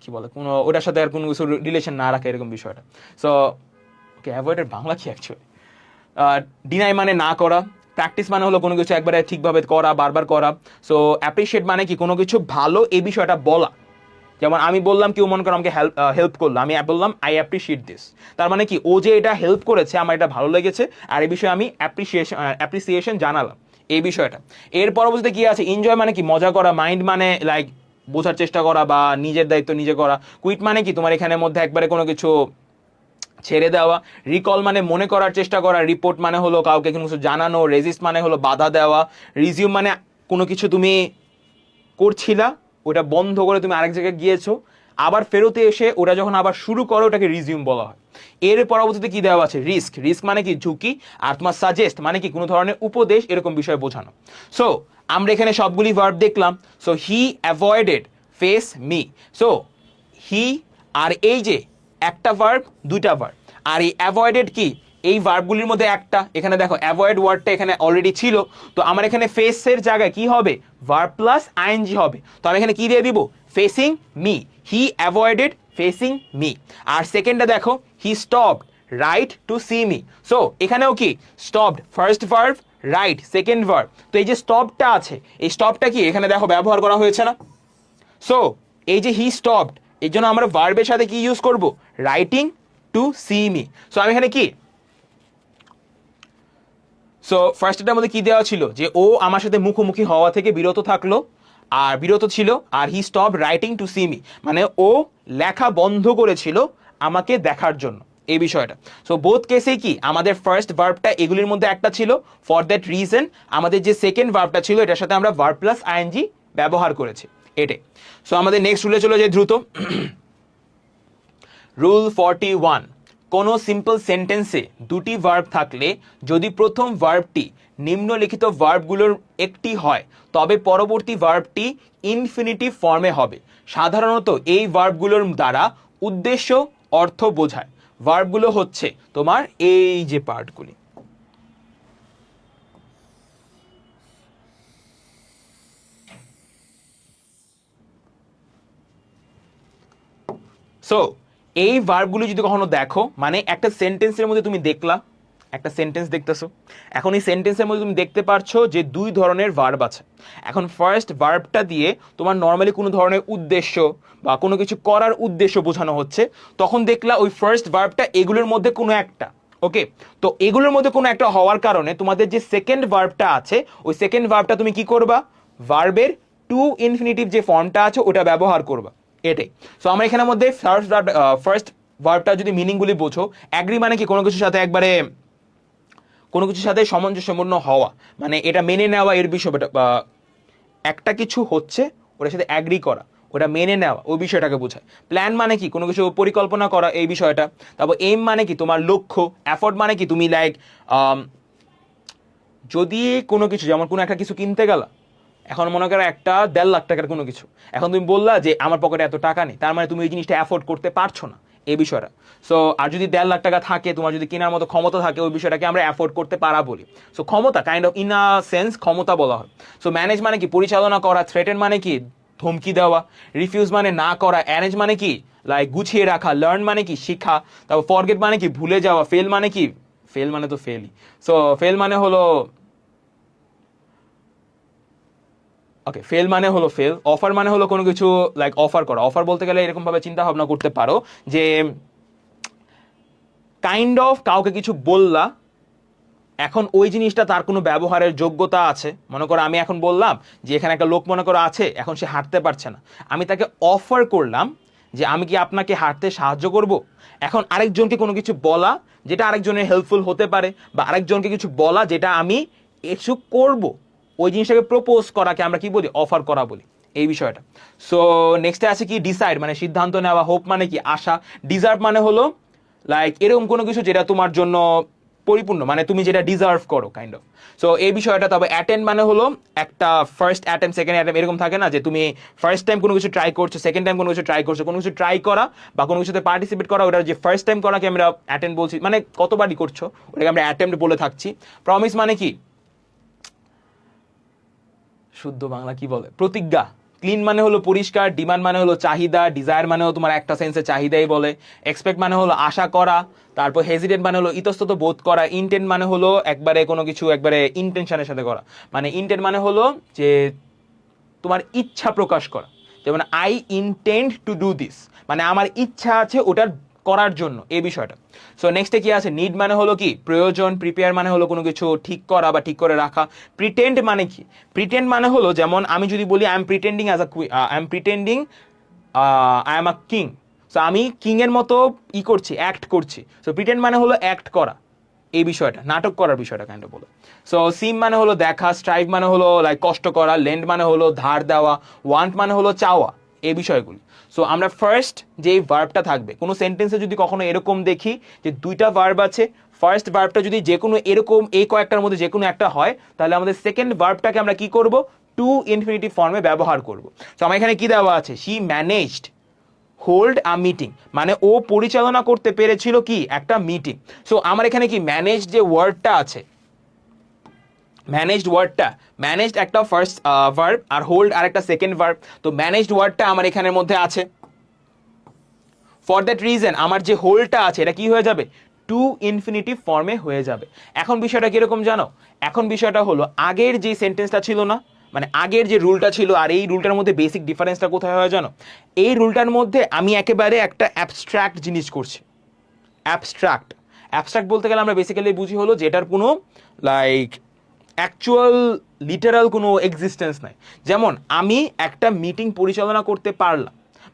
কি বলে, কোনো ওটার সাথে আর কোনো কিছু রিলেশন না রাখা, এরকম বিষয়টা। সো ওকে, অ্যাভয়েডের বাংলা কি অ্যাকচুয়ালি? ডিনাই মানে না করা। প্র্যাকটিস মানে হলো কোনো কিছু একবারে ঠিকভাবে করা, বারবার করা। সো অ্যাপ্রিসিয়েট মানে কি? কোনো কিছু ভালো এই বিষয়টা বলা। যেমন আমি বললাম কেউ মনে করো আমাকে হেল্প করলো, আমি বললাম আই অ্যাপ্রিসিয়েট দিস, তার মানে কি ও যে এটা হেল্প করেছে আমার এটা ভালো লেগেছে, আর এই বিষয়ে আমি অ্যাপ্রিসিয়েশন জানালাম এই বিষয়টা। এর পরবর্তীতে কি আছে, এনজয় মানে কি মজা করা, মাইন্ড মানে লাইক বোঝার চেষ্টা করা বা নিজের দায়িত্ব নিজে করা, কুইট মানে কি তোমার এখানের মধ্যে একবারে কোনো কিছু ছেড়ে দেওয়া, রিকল মানে মনে করার চেষ্টা করা, রিপোর্ট মানে হলো কাউকে কোনো কিছু জানানো, রেজিস্ট মানে হলো বাধা দেওয়া, রিজিউম মানে কোনো কিছু তুমি করছিলা ওটা বন্ধ করে তুমি আরেক জায়গায় গিয়েছো, আবার ফেরতে এসে ওটা যখন আবার শুরু করো ওটাকে রিজিউম বলা হয়। এর পরবর্তীতে কি দেওয়া আছে, রিস্ক, রিস্ক মানে কি ঝুঁকি, আর তোমার সাজেস্ট মানে কি কোনো ধরনের উপদেশ, এরকম বিষয় বোঝানো। সো আমরা এখানে সবগুলি ভার্ব দেখলাম। So he avoided face me, so he আর এই যে একটা ভার্ব দুইটা ভার্ব, আর এই অ্যাভয়েডেড কি এই ভার্বগুলির মধ্যে একটা, এখানে দেখো অ্যাভয়েড ওয়ার্ডটা এখানে অলরেডি ছিল, তো আমার এখানে ফেসের জায়গায় কি হবে, ভার্ব প্লাস আইএনজি হবে, তো আমি এখানে কি দিয়ে দিব, ফেসিং মি, হি অ্যাভয়েডেড ফেসিং মি। আর সেকেন্ডটা দেখো, he stopped right two see me, so এখানেও কি stopped first verb, right second verb, তো এই যে স্টপটা আছে এই স্টপটা কি এখানে দেখো ব্যবহার করা হয়েছে না। সো এই যে হি স্টপড, এর জন্য আমরা ভার্বের সাথে কি ইউজ করব, writing to see me. So আমি এখানে কি, সো ফার্স্টটার মধ্যে কি দেওয়া ছিল যে ও আমার সাথে মুখোমুখি হওয়া থেকে বিরত থাকলো, আর বিরত ছিল, আর he stop writing to see me মানে ও লেখা বন্ধ করেছিল আমাকে দেখার জন্য এই বিষয়টা। সো বোথ কেসেই কি আমাদের ফার্স্ট ভার্বটা এগুলির মধ্যে একটা ছিল, ফর দ্যাট রিজন আমাদের যে সেকেন্ড ভার্বটা ছিল এটার সাথে আমরা ভার্ব প্লাস আইএনজি ব্যবহার করেছি এটাই। সো আমাদের নেক্সট রুলে চলে যাই দ্রুত। রুল 41, কোনো সিম্পল সেন্টেন্সে দুটি ভার্ব থাকলে যদি প্রথম ভার্বটি নিম্নলিখিত ভার্বগুলোর একটি হয় তবে পরবর্তী ভার্বটি ইনফিনিটিভ ফর্মে হবে। সাধারণত এই ভার্বগুলোর দ্বারা উদ্দেশ্য অর্থ বোঝায়। ভার্বগুলো হচ্ছে তোমার এই যে পার্টগুলি। সো এই ভার্বগুলো যদি কখনো দেখো, মানে একটা সেন্টেন্সের মধ্যে তুমি দেখলা, একটা সেন্টেন্স দেখতেছো, এখন এই সেন্টেন্সের মধ্যে তুমি দেখতে পারছো যে দুই ধরনের ভার্ব আছে। এখন ফার্স্ট ভার্বটা দিয়ে তোমার নর্মালি কোনো ধরনের উদ্দেশ্য বা কোনো কিছু করার উদ্দেশ্য বোঝানো হচ্ছে, তখন দেখলা ওই ফার্স্ট ভার্বটা এগুলোর মধ্যে কোনো একটা, ওকে, তো এগুলোর মধ্যে কোনো একটা হওয়ার কারণে তোমাদের যে সেকেন্ড ভার্বটা আছে ওই সেকেন্ড ভার্বটা তুমি কি করবা, ভার্বের টু ইনফিনিটিভ যে ফর্মটা আছে ওটা ব্যবহার করবা এটাই। সো আমরা এখানের মধ্যে ফার্স্ট ভার্বটা যদি মিনিংগুলি বোঝো, অ্যাগ্রি মানে কি কোনো কিছুর সাথে একবারে কোনো কিছুর সাথে সামঞ্জস্যপূর্ণ হওয়া, মানে এটা মেনে নেওয়া এর বিষয়, একটা কিছু হচ্ছে ওটার সাথে অ্যাগ্রি করা, ওটা মেনে নেওয়া ওই বিষয়টাকে বোঝায়। প্ল্যান মানে কি কোনো কিছু পরিকল্পনা করা এই বিষয়টা। তারপর এইম মানে কি তোমার লক্ষ্য। অ্যাফোর্ড মানে কি তুমি লাইক যদি কোনো কিছু যেমন কোনো একটা কিছু কিনতে গেলা, এখন মনে করো একটা 1.5 লাখ টাকার কোনো কিছু, এখন তুমি বললা যে আমার পকেটে এত টাকা নেই, তার মানে তুমি এই জিনিসটা অ্যাফোর্ড করতে পারছো না এই বিষয়টা। সো আর যদি 1.5 লাখ টাকা থাকে, তোমার যদি কেনার মতো ক্ষমতা থাকে, ওই বিষয়টাকে আমরা অ্যাফোর্ড করতে পারা বলি। সো ক্ষমতা kind of in a sense ক্ষমতা বলা হয়। সো ম্যানেজ মানে কি পরিচালনা করা, থ্রেটেন মানে কি ধমকি দেওয়া, রিফিউজ মানে না করা, অ্যারেঞ্জ মানে কি লাইক গুছিয়ে রাখা, লার্ন মানে কি শিখা, তারপর ফরগেট মানে কি ভুলে যাওয়া, ফেল মানে কি, ফেল মানে তো ফেলই, সো ফেল মানে হলো ওকে, ফেল মানে হলো ফেল। অফার মানে হলো কোনো কিছু লাইক অফার করা। অফার বলতে গেলে এরকম ভাবে চিন্তা ভাবনা করতে পারো যে কাইন্ড অফ কাউকে কিছু বললা, এখন ওই জিনিসটা তার কোনো ব্যবহারের যোগ্যতা আছে। মনে করো আমি এখন বললাম যে এখানে একটা লোক মনে করো আছে, এখন সে হাঁটতে পারছে না, আমি তাকে অফার করলাম যে আমি কি আপনাকে হাঁটতে সাহায্য করব। এখন আরেকজনকে কোনো কিছু বলা যেটা আরেকজনের হেল্পফুল হতে পারে, বা আরেকজনকে কিছু বলা যেটা আমি কিছু করব, ওই জিনিসটাকে প্রপোজ করাকে আমরা কি বলি, অফার করা বলি এই বিষয়টা। সো নেক্সটে আছে কি ডিসাইড মানে সিদ্ধান্ত নেওয়া, হোপ মানে কি আশা, ডিজার্ভ মানে হলো লাইক এরকম কোনো কিছু যেটা তোমার জন্য পরিপূর্ণ, মানে তুমি যেটা ডিজার্ভ করো কাইন্ড অফ। সো এই বিষয়টা। তবে অ্যাটেন্ড মানে হলো একটা ফার্স্ট অ্যাটেম্প সেকেন্ড অ্যাটেম্প এরকম থাকে না, যে তুমি ফার্স্ট টাইম কোনো কিছু ট্রাই করছো, সেকেন্ড টাইম কোনো কিছু ট্রাই করছো, কোনো কিছু ট্রাই করা বা কোনো কিছুতে পার্টিসিপেট করা, ওটা যে ফার্স্ট টাইম করাকে আমরা অ্যাটেন্ড বলছি, মানে কতবারই করছো ওটাকে আমরা অ্যাটেম্প বলে থাকছি। প্রমিস মানে কি শুদ্ধ বাংলা কি বলে, প্রতিজ্ঞা। ক্লিন মানে হলো পরিষ্কার, ডিমান্ড মানে হলো চাহিদা, ডিজায়ার মানে হলো তোমার একটা সেন্সে চাহিদাই বলে, এক্সপেক্ট মানে হলো আশা করা, তারপর হেজিটেট মানে হলো ইতস্তত বোধ করা, ইন্টেন্ট মানে হলো একবারে কোনো কিছু একবারে ইন্টেনশনের সাথে করা, মানে ইন্টেন্ট মানে হলো যে তোমার ইচ্ছা প্রকাশ করা, যেমন I intend to do this, মানে আমার ইচ্ছা আছে ওটার করার জন্য, এই বিষয়টা। সো নেক্সটে কি আছে, নিড মানে হলো কি প্রয়োজন, প্রিপেয়ার মানে হলো কোনো কিছু ঠিক করা বা ঠিক করে রাখা, প্রিটেন্ড মানে কি, প্রিটেন্ড মানে হলো যেমন আমি যদি বলি I am pretending as a I am pretending I am a king, so আমি কিং এর মতো করছি, অ্যাক্ট করছি। সো প্রিটেন্ড মানে হলো অ্যাক্ট করা, এই বিষয়টা, নাটক করার বিষয়টা কাইন্ড বলো। সো সিম মানে হলো দেখা, স্ট্রাইভ মানে হলো লাইক কষ্ট করা, লেন্ড মানে হলো ধার দেওয়া, ওয়ান্ট মানে হলো চাওয়া, এই বিষয়গুলি। সো আমরা ফার্স্ট যে ভার্বটা থাকবে কোনো সেন্টেন্সে যদি কখনো এরকম দেখি যে দুইটা ভার্ব আছে, ফার্স্ট ভার্বটা যদি যে কোনো এরকম এই কয়েকটার মধ্যে যে কোনো একটা হয়, তাহলে আমাদের সেকেন্ড ভার্বটাকে আমরা কি করব, টু ইনফিনিটিভ ফর্মে ব্যবহার করব। সো আমার এখানে কি দেওয়া আছে, she managed hold a meeting, মানে ও পরিচালনা করতে পেরেছিল কি একটা মিটিং। সো আমার এখানে কি ম্যানেজ যে ওয়ার্ডটা আছে, ম্যানেজড ওয়ার্ডটা, ম্যানেজড একটা ফার্স্ট ভার্ব আর হোল্ড আর একটা সেকেন্ড ভার্ব, তো ম্যানেজড ওয়ার্ডটা আমার এখানের মধ্যে আছে। ফর দ্যাট রিজন আমার যে হোল্ডটা আছে এটা কি হয়ে যাবে, টু ইনফিনিটিভ ফর্মে হয়ে যাবে। এখন বিষয়টা কিরকম জানো, এখন বিষয়টা হলো আগের যে সেন্টেন্সটা ছিল না, মানে আগের যে রুলটা ছিল আর এই রুলটার মধ্যে বেসিক ডিফারেন্সটা কোথায় হয় জানো, এই রুলটার মধ্যে আমি একেবারে একটা অ্যাবস্ট্রাক্ট জিনিস করছি। অ্যাবস্ট্রাক্ট, অ্যাবস্ট্রাক্ট বলতে গেলে আমরা বেসিক্যালি বুঝি হলো যেটার কোনো লাইক অ্যাকচুয়াল লিটারাল কোনো এক্সিস্টেন্স নাই। যেমন আমি একটা মিটিং পরিচালনা করতে পারলাম,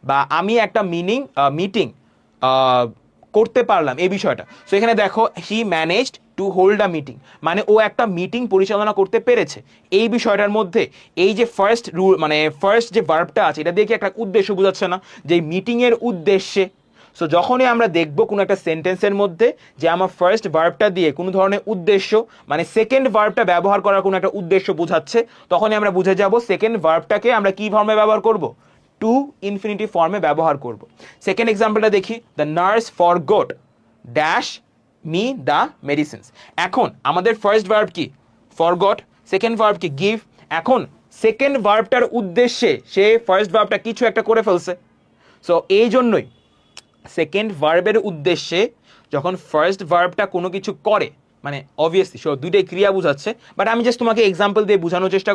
বা আমি একটা মিটিং করতে পারলাম, এই বিষয়টা। সো এখানে দেখো he managed to hold a meeting, মানে ও একটা মিটিং পরিচালনা করতে পেরেছে। এই বিষয়টার মধ্যে এই যে ফার্স্ট রুল মানে ফার্স্ট যে ভার্বটা আছে এটা দিয়ে কি একটা উদ্দেশ্য বোঝাচ্ছে না, যে মিটিংয়ের উদ্দেশ্যে। সো যখনই আমরা দেখব কোনো একটা সেন্টেন্সের মধ্যে যে আমার ফার্স্ট ভার্বটা দিয়ে কোনো ধরনের উদ্দেশ্য মানে সেকেন্ড ভার্বটা ব্যবহার করার কোনো একটা উদ্দেশ্য বোঝাচ্ছে, তখনই আমরা বুঝে যাব সেকেন্ড ভার্বটাকে আমরা কি ফর্মে ব্যবহার করব, টু ইনফিনিটিভ ফর্মে ব্যবহার করব। সেকেন্ড এক্সাম্পলটা দেখি, the nurse forgot dash me the medicines. এখন আমাদের ফার্স্ট ভার্ব কি ফরগট, সেকেন্ড ভার্ব কি গিভ। এখন সেকেন্ড ভার্বটার উদ্দেশ্যে সে ফার্স্ট ভার্বটা কিছু একটা করে ফেলছে। সো এই জন্যই সেকেন্ড ভার্বের উদ্দেশ্যে যখন ফার্স্ট ভার্বটা কোনো কিছু করে, মানে অবভিয়াসলি দুইটাই ক্রিয়া বোঝাচ্ছে, বাট আমি জাস্ট তোমাকে এক্সাম্পল দিয়ে বোঝানোর চেষ্টা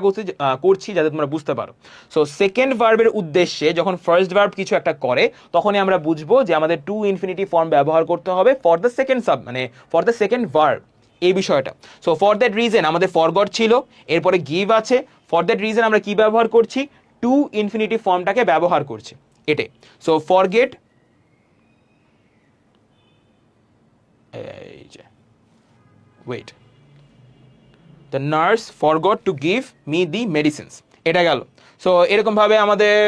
করছি যাতে তোমরা বুঝতে পারো। সো সেকেন্ড ভার্বের উদ্দেশ্যে যখন ফার্স্ট ভার্ব কিছু একটা করে, তখনই আমরা বুঝবো যে আমাদের টু ইনফিনিটিভ ফর্ম ব্যবহার করতে হবে ফর দ্য সেকেন্ড মানে ফর দ্য সেকেন্ড ভার্ব, এই বিষয়টা। সো ফর দ্যাট রিজন আমাদের ফরগট ছিল, এরপরে গিভ আছে, ফর দ্যাট রিজন আমরা কি ব্যবহার করছি, টু ইনফিনিটিভ ফর্মটাকে ব্যবহার করছি, এটাই। So forget, wait, the nurse forgot to give me the medicines, এটা গেল। সো এরকম ভাবে আমাদের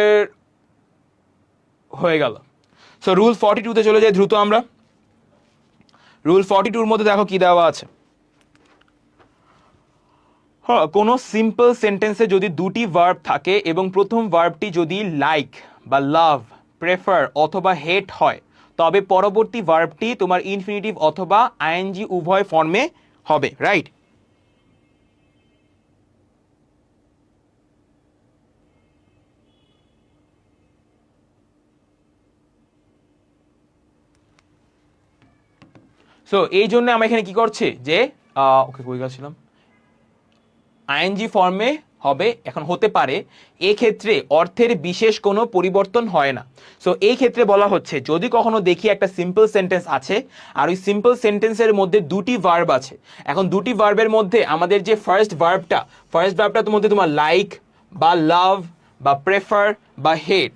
হয়ে গেল। সো রুল 42-তে চলে যাই দ্রুত আমরা। রুল 42-র মধ্যে দেখো কি দেওয়া আছে, হ্যাঁ, কোনো সিম্পল সেন্টেন্সে যদি দুটি ভার্ব থাকে এবং প্রথম ভার্বটি যদি লাইক বা লাভ, প্রেফার অথবা হেট হয়, তবে পরবর্তী ভার্বটি তোমার ইনফিনিটিভ অথবা আইএনজি উভয় ফর্মে হবে, রাইট? সো এই জন্য আমরা এখানে কি করছি যে ওকে কই গেছিলাম, আইএনজি ফর্মে হবে, এখন হতে পারে, এক্ষেত্রে অর্থের বিশেষ কোনো পরিবর্তন হয় না। সো এই ক্ষেত্রে বলা হচ্ছে যদি কখনো দেখি একটা সিম্পল সেন্টেন্স আছে আর ওই সিম্পল সেন্টেন্সের মধ্যে দুটি ভার্ব আছে, এখন দুটি ভার্বের মধ্যে আমাদের যে ফার্স্ট ভার্বটার মধ্যে তোমার লাইক বা লাভ বা প্রেফার বা হেট,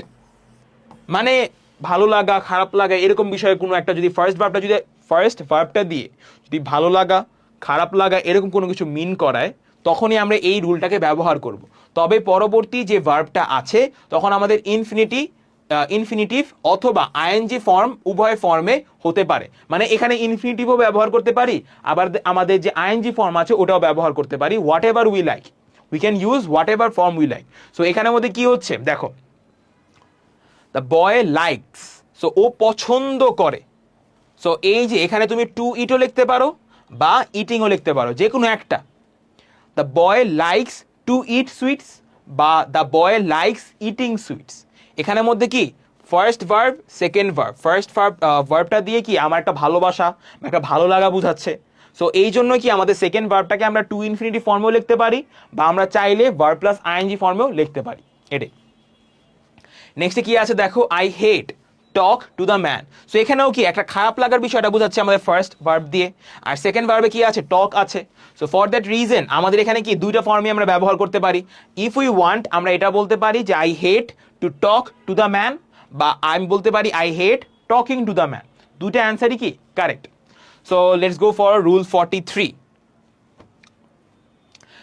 মানে ভালো লাগা খারাপ লাগা এরকম বিষয়ে কোনো একটা যদি ফার্স্ট ভার্বটা দিয়ে যদি ভালো লাগা খারাপ লাগা এরকম কোনো কিছু মিন করায়, তখনই আমরা এই রুলটাকে ব্যবহার করব। তবে পরবর্তী যে ভার্বটা আছে তখন আমাদের ইনফিনিটিভ অথবা আইএনজি ফর্ম উভয় ফর্মে হতে পারে, মানে এখানে ইনফিনিটিভও ব্যবহার করতে পারি, আবার আমাদের যে আইএনজি ফর্ম আছে ওটাও ব্যবহার করতে পারি, what ever we like, we can use what ever form we like. So এখানের মধ্যে কি হচ্ছে দেখো, দ্য বয় লাইকস, সো ও পছন্দ করে। সো এই যে এখানে তুমি টু ইটও লিখতে পারো বা ইটিংও লিখতে পারো, যে কোনো একটা। The boy likes to eat sweets বা the boy likes eating sweets, এখানের মধ্যে কি first verb second verb, first ভার্বটা দিয়ে কি আমার একটা ভালোবাসা একটা ভালো লাগা বোঝাচ্ছে। সো এই জন্য কি আমাদের সেকেন্ড ভার্বটাকে আমরা টু ইনফিনিটি ফর্মেও লিখতে পারি বা আমরা চাইলে ভার্ব প্লাস আইএনজি ফর্মেও লিখতে পারি, এটাই। নেক্সটে কি আছে দেখো, I hate talk to the man. So এখানেও কি একটা খারাপ লাগার বিষয়টা বোঝাচ্ছে আমাদের ফার্স্ট ভার্ব দিয়ে, আর সেকেন্ড ভার্বে কি আছে, টক আছে। সো ফর দ্যাট রিজন আমাদের এখানে কি দুইটা ফর্মই আমরা ব্যবহার করতে পারি। ইফ উই ওয়ান্ট আমরা এটা বলতে পারি যে I hate to talk to the man, বা আমি বলতে পারি I hate talking to the man. দুইটা অ্যান্সারই কি correct. So let's go for rule 43।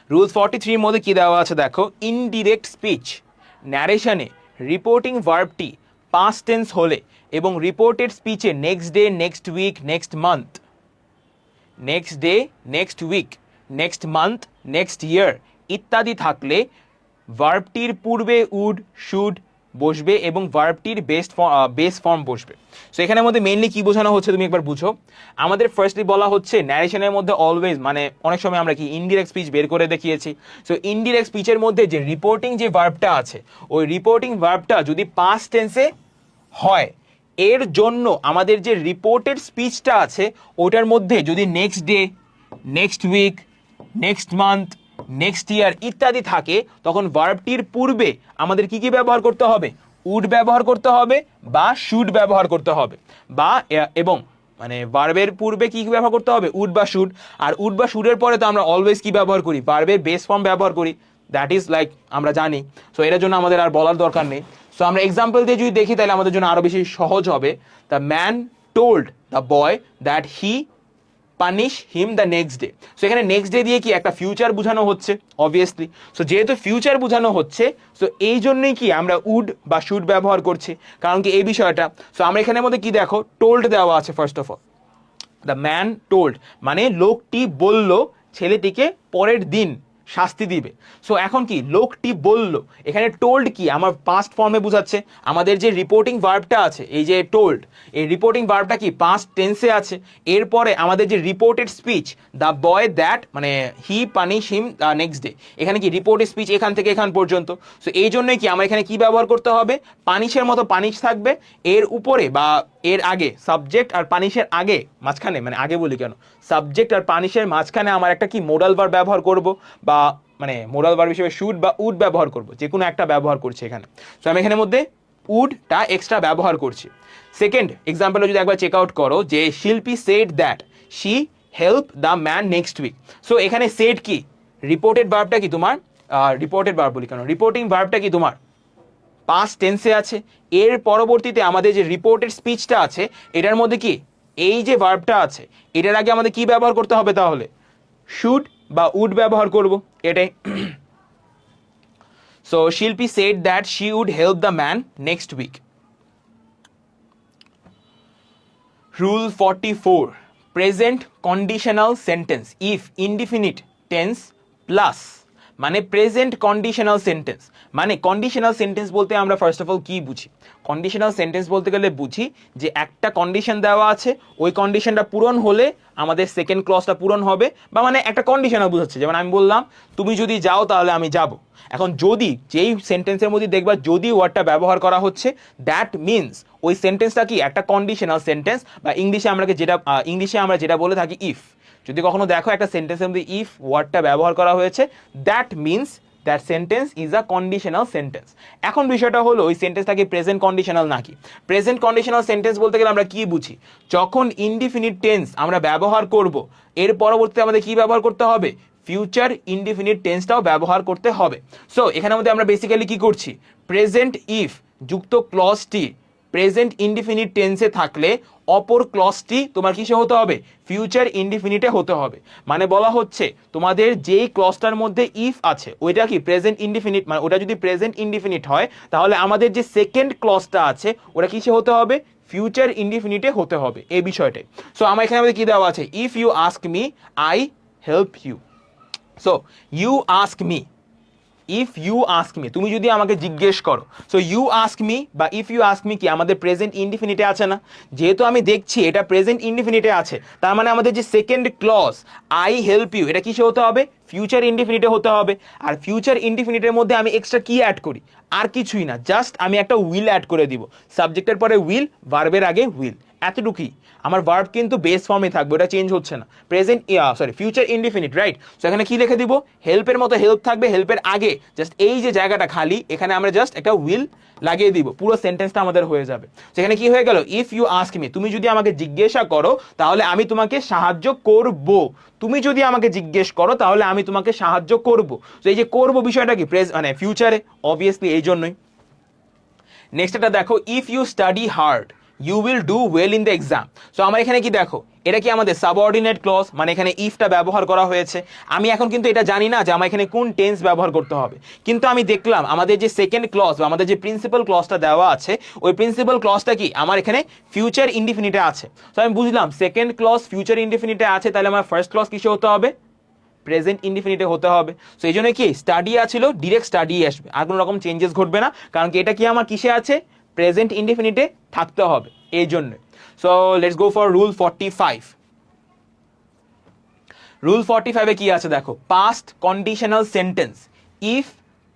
Rule 43 মধ্যে কি দেওয়া আছে দেখো, ইনডিরেক্ট স্পিচ ন্যারেশনে রিপোর্টিং ভার্বটি পাস্ট টেন্স হলে এবং রিপোর্টেড স্পিচে next day, next week, next month, next day, next week, next month, next year ইত্যাদি থাকলে ভার্বটির পূর্বে উড, শুড বসবে এবং ভার্বটির বেস ফর্ম বসবে। সো এখানের মধ্যে মেইনলি কি বোঝানো হচ্ছে তুমি একবার বুঝো। আমাদের ফার্স্টলি বলা হচ্ছে ন্যারেশনের মধ্যে অলওয়েজ, মানে অনেক সময় আমরা কি ইনডিরেক্ট স্পিচ বের করে দেখিয়েছি। সো ইনডিরেক্ট স্পিচের মধ্যে যে রিপোর্টিং যে ভার্বটা আছে, ওই রিপোর্টিং ভার্বটা যদি পাস্ট টেন্সে হয়, এর জন্য আমাদের যে রিপোর্টেড স্পিচটা আছে ওটার মধ্যে যদি next day, next week, next month, next year ইত্যাদি থাকে, তখন ভার্বটির পূর্বে আমাদের কি কি ব্যবহার করতে হবে, উড ব্যবহার করতে হবে বা শুড ব্যবহার করতে হবে, বা এবং মানে ভার্বের পূর্বে কি ব্যবহার করতে হবে, উড বা শুড। আর উড বা শুডের পরে তো আমরা অলওয়েজ কি ব্যবহার করি, ভার্বের বেস ফর্ম ব্যবহার করি, দ্যাট ইজ লাইক আমরা জানি। সো এটার জন্য আমাদের আর বলার দরকার নেই। সো আমরা এক্সাম্পল দিয়ে যদি দেখি তাহলে আমাদের জন্য আরো বেশি সহজ হবে। The man told the boy that he punish him the next day. So এখানে নেক্সট ডে দিয়ে কি একটা ফিউচার বোঝানো হচ্ছে অবভিয়াসলি। সো যেহেতু ফিউচার বোঝানো হচ্ছে, সো এই জন্যই কি আমরা উড বা শুড ব্যবহার করছি, কারণ কি এই বিষয়টা। সো আমরা এখানের মধ্যে কি দেখো, টোল্ড দেওয়া আছে first of all. The man told মানে লোকটি বলল ছেলেটিকে পরের দিন শাস্তি দিবে। সো এখন কি লোকটি বলল, এখানে টোল্ড কি আমার পাস্ট ফর্মে বোঝাচ্ছে। আমাদের যে রিপোর্টিং ভার্বটা আছে এই যে টোল্ড, এই রিপোর্টিং ভার্বটা কি পাস্ট টেন্সে আছে। এরপরে আমাদের যে reported speech the boy that মানে হি পানিশ হিম নেক্সট ডে, এখানে কি রিপোর্টেড স্পিচ এখান থেকে এখান পর্যন্ত। সো এই জন্যই কি আমার এখানে কি ব্যবহার করতে হবে, পানিশের মতো পানিশ থাকবে, এর উপরে বা এর আগে সাবজেক্ট আর পানিশের আগে মাঝখানে, মানে আগে বলি কেন, সাবজেক্ট আর পানিশের মাঝখানে আমার একটা কি মোডাল ভার্ব ব্যবহার করব, বা মানে মোডাল ভার্ব হিসেবে শুড বা উড ব্যবহার করব, যে কোনো একটা ব্যবহার করছি এখানে। সো আমি এখানের মধ্যে উডটা এক্সট্রা ব্যবহার করছি। সেকেন্ড এক্সাম্পলে যদি একবার চেক আউট করো, যে Shilpi said that she help the man next week. So এখানে সেড কি রিপোর্টেড ভার্বটা কি তোমার, রিপোর্টেড ভার্ব বলি কেন, রিপোর্টিং ভার্বটা কি তোমার পাস্ট টেন্সে আছে। এর পরবর্তীতে আমাদের যে রিপোর্টেড স্পিচটা আছে এটার মধ্যে কি এই যে ভার্বটা আছে, এটার আগে আমাদের কি ব্যবহার করতে হবে, তাহলে শুড বা উড ব্যবহার করব এটাই। So Shilpi said that she would help the man next week. Rule 44, present conditional sentence if indefinite tense plus, মানে প্রেজেন্ট কন্ডিশনাল সেন্টেন্স মানে কন্ডিশনাল সেন্টেন্স বলতে আমরা ফার্স্ট অফ অল কি বুঝি, কন্ডিশনাল সেন্টেন্স বলতে গেলে বুঝি যে একটা কন্ডিশন দেওয়া আছে, ওই কন্ডিশনটা পূরণ হলে আমাদের সেকেন্ড ক্লজটা পূরণ হবে, বা মানে একটা কন্ডিশনাল বোঝাচ্ছে। যেমন আমি বললাম তুমি যদি যাও তাহলে আমি যাব। এখন যদি যেই সেন্টেন্সের মধ্যে দেখবা যদি ওয়ার্ডটা ব্যবহার করা হচ্ছে, দ্যাট মিনস ওই সেন্টেন্সটা কি একটা কন্ডিশনাল সেন্টেন্স, বা ইংলিশে আমরা যেটা বলে থাকি ইফ। যদি কখনো দেখো একটা সেন্টেন্সের মধ্যে ইফ ওয়ার্ডটা ব্যবহার করা হয়েছে, that means that sentence is a conditional sentence. এখন বিষয়টা হলো ওই সেন্টেন্সটা কি প্রেজেন্ট কন্ডিশনাল নাকি। প্রেজেন্ট কন্ডিশনাল সেন্টেন্স বলতে গেলে আমরা কি বুঝি, যখন ইনডিফিনিট টেন্স আমরা ব্যবহার করব, এর পরবর্তীতে আমাদের কি ব্যবহার করতে হবে, ফিউচার ইনডিফিনিট টেন্সটাও ব্যবহার করতে হবে। সো এখানের মধ্যে আমরা বেসিক্যালি কি করছি, প্রেজেন্ট ইফ যুক্ত ক্লজটি প্রেজেন্ট ইনডিফিনিট টেন্সে থাকলে অপর ক্লজটি তোমার কিসে হতে হবে, ফিউচার ইনডিফিনিটে হতে হবে। মানে বলা হচ্ছে তোমাদের যেই ক্লজটার মধ্যে ইফ আছে ওইটা কি প্রেজেন্ট ইনডিফিনিট, মানে ওটা যদি প্রেজেন্ট ইনডিফিনিট হয় তাহলে আমাদের যে সেকেন্ড ক্লজটা আছে ওটা কিসে হতে হবে, ফিউচার ইনডিফিনিটে হতে হবে, এই বিষয়টাই। সো আমার এখানে আমাদের কি দেওয়া আছে, if you ask me I help you. So you ask me, if you ask me তুমি যদি আমাকে জিজ্ঞেস করো, সো ইউ আস্ক মি বা ইফ ইউ আস্ক মি কি আমাদের প্রেজেন্ট ইনডিফিনিটে আছে না। যেহেতু আমি দেখছি এটা প্রেজেন্ট ইনডিফিনিটে আছে, তার মানে আমাদের যে second clause I help you এটা কিসে হতে হবে, ফিউচার ইনডিফিনিটে হতে হবে। আর ফিউচার ইনডিফিনিটের মধ্যে আমি এক্সট্রা কি অ্যাড করি, আর কিছুই না, জাস্ট আমি একটা উইল অ্যাড করে দিব। সাবজেক্টের পরে উইল, ভার্বের আগে উইল, এতটুকুই, আমার ভার্ব কিন্তু বেস ফর্মে থাকবে, ওটা চেঞ্জ হচ্ছে না। Present future indefinite, right? So এখানে কি লিখে দিব, হেল্পের মতো হেল্প থাকবে, হেল্পের আগে জাস্ট এই যে জায়গাটা খালি এখানে আমরা জাস্ট একটা উইল লাগিয়ে দিব, পুরো সেন্টেন্সটা আমাদের হয়ে যাবে। সেখানে কি হয়ে গেল, ইফ ইউ আস্ক মি, তুমি যদি আমাকে জিজ্ঞাসা করো তাহলে আমি তোমাকে সাহায্য করব, তুমি যদি আমাকে জিজ্ঞেস করো তাহলে আমি তোমাকে সাহায্য করব। তো এই যে করব বিষয়টা কি মানে ফিউচারে, অবভিয়াসলি এই জন্যই। নেক্সট এটা দেখো, if you study hard you will do well in the exam. So আমার এখানে কি দেখো, এটা কি আমাদের সাবঅর্ডিনেট ক্লজ, মানে এখানে ইফটা ব্যবহার করা হয়েছে। আমি এখন কিন্তু এটা জানি না যে আমার এখানে কোন টেন্স ব্যবহার করতে হবে, কিন্তু আমি দেখলাম আমাদের যে সেকেন্ড ক্লজ বা আমাদের যে প্রিন্সিপাল ক্লজটা দেওয়া আছে, ওই প্রিন্সিপাল ক্লজটা কি আমার এখানে ফিউচার ইনডিফিনিটে আছে। তো আমি বুঝলাম সেকেন্ড ক্লজ ফিউচার ইনডিফিনিটে আছে, তাহলে আমার ফার্স্ট ক্লজ কিসে হতে হবে, প্রেজেন্ট ইনডিফিনিটে হতে হবে। সো এই জন্য কি স্টাডি আছিল, ডিরেক্ট স্টাডি আসবে, আর কোনো রকম চেঞ্জেস ঘটবে না, কারণ কি এটা কি আমার কিসে আছে, প্রেজেন্ট ইনডিফিনিটে থাকতে হবে, এই জন্য। So let's go for rule 45। Rule 45 কি আছে দেখো, past conditional sentence if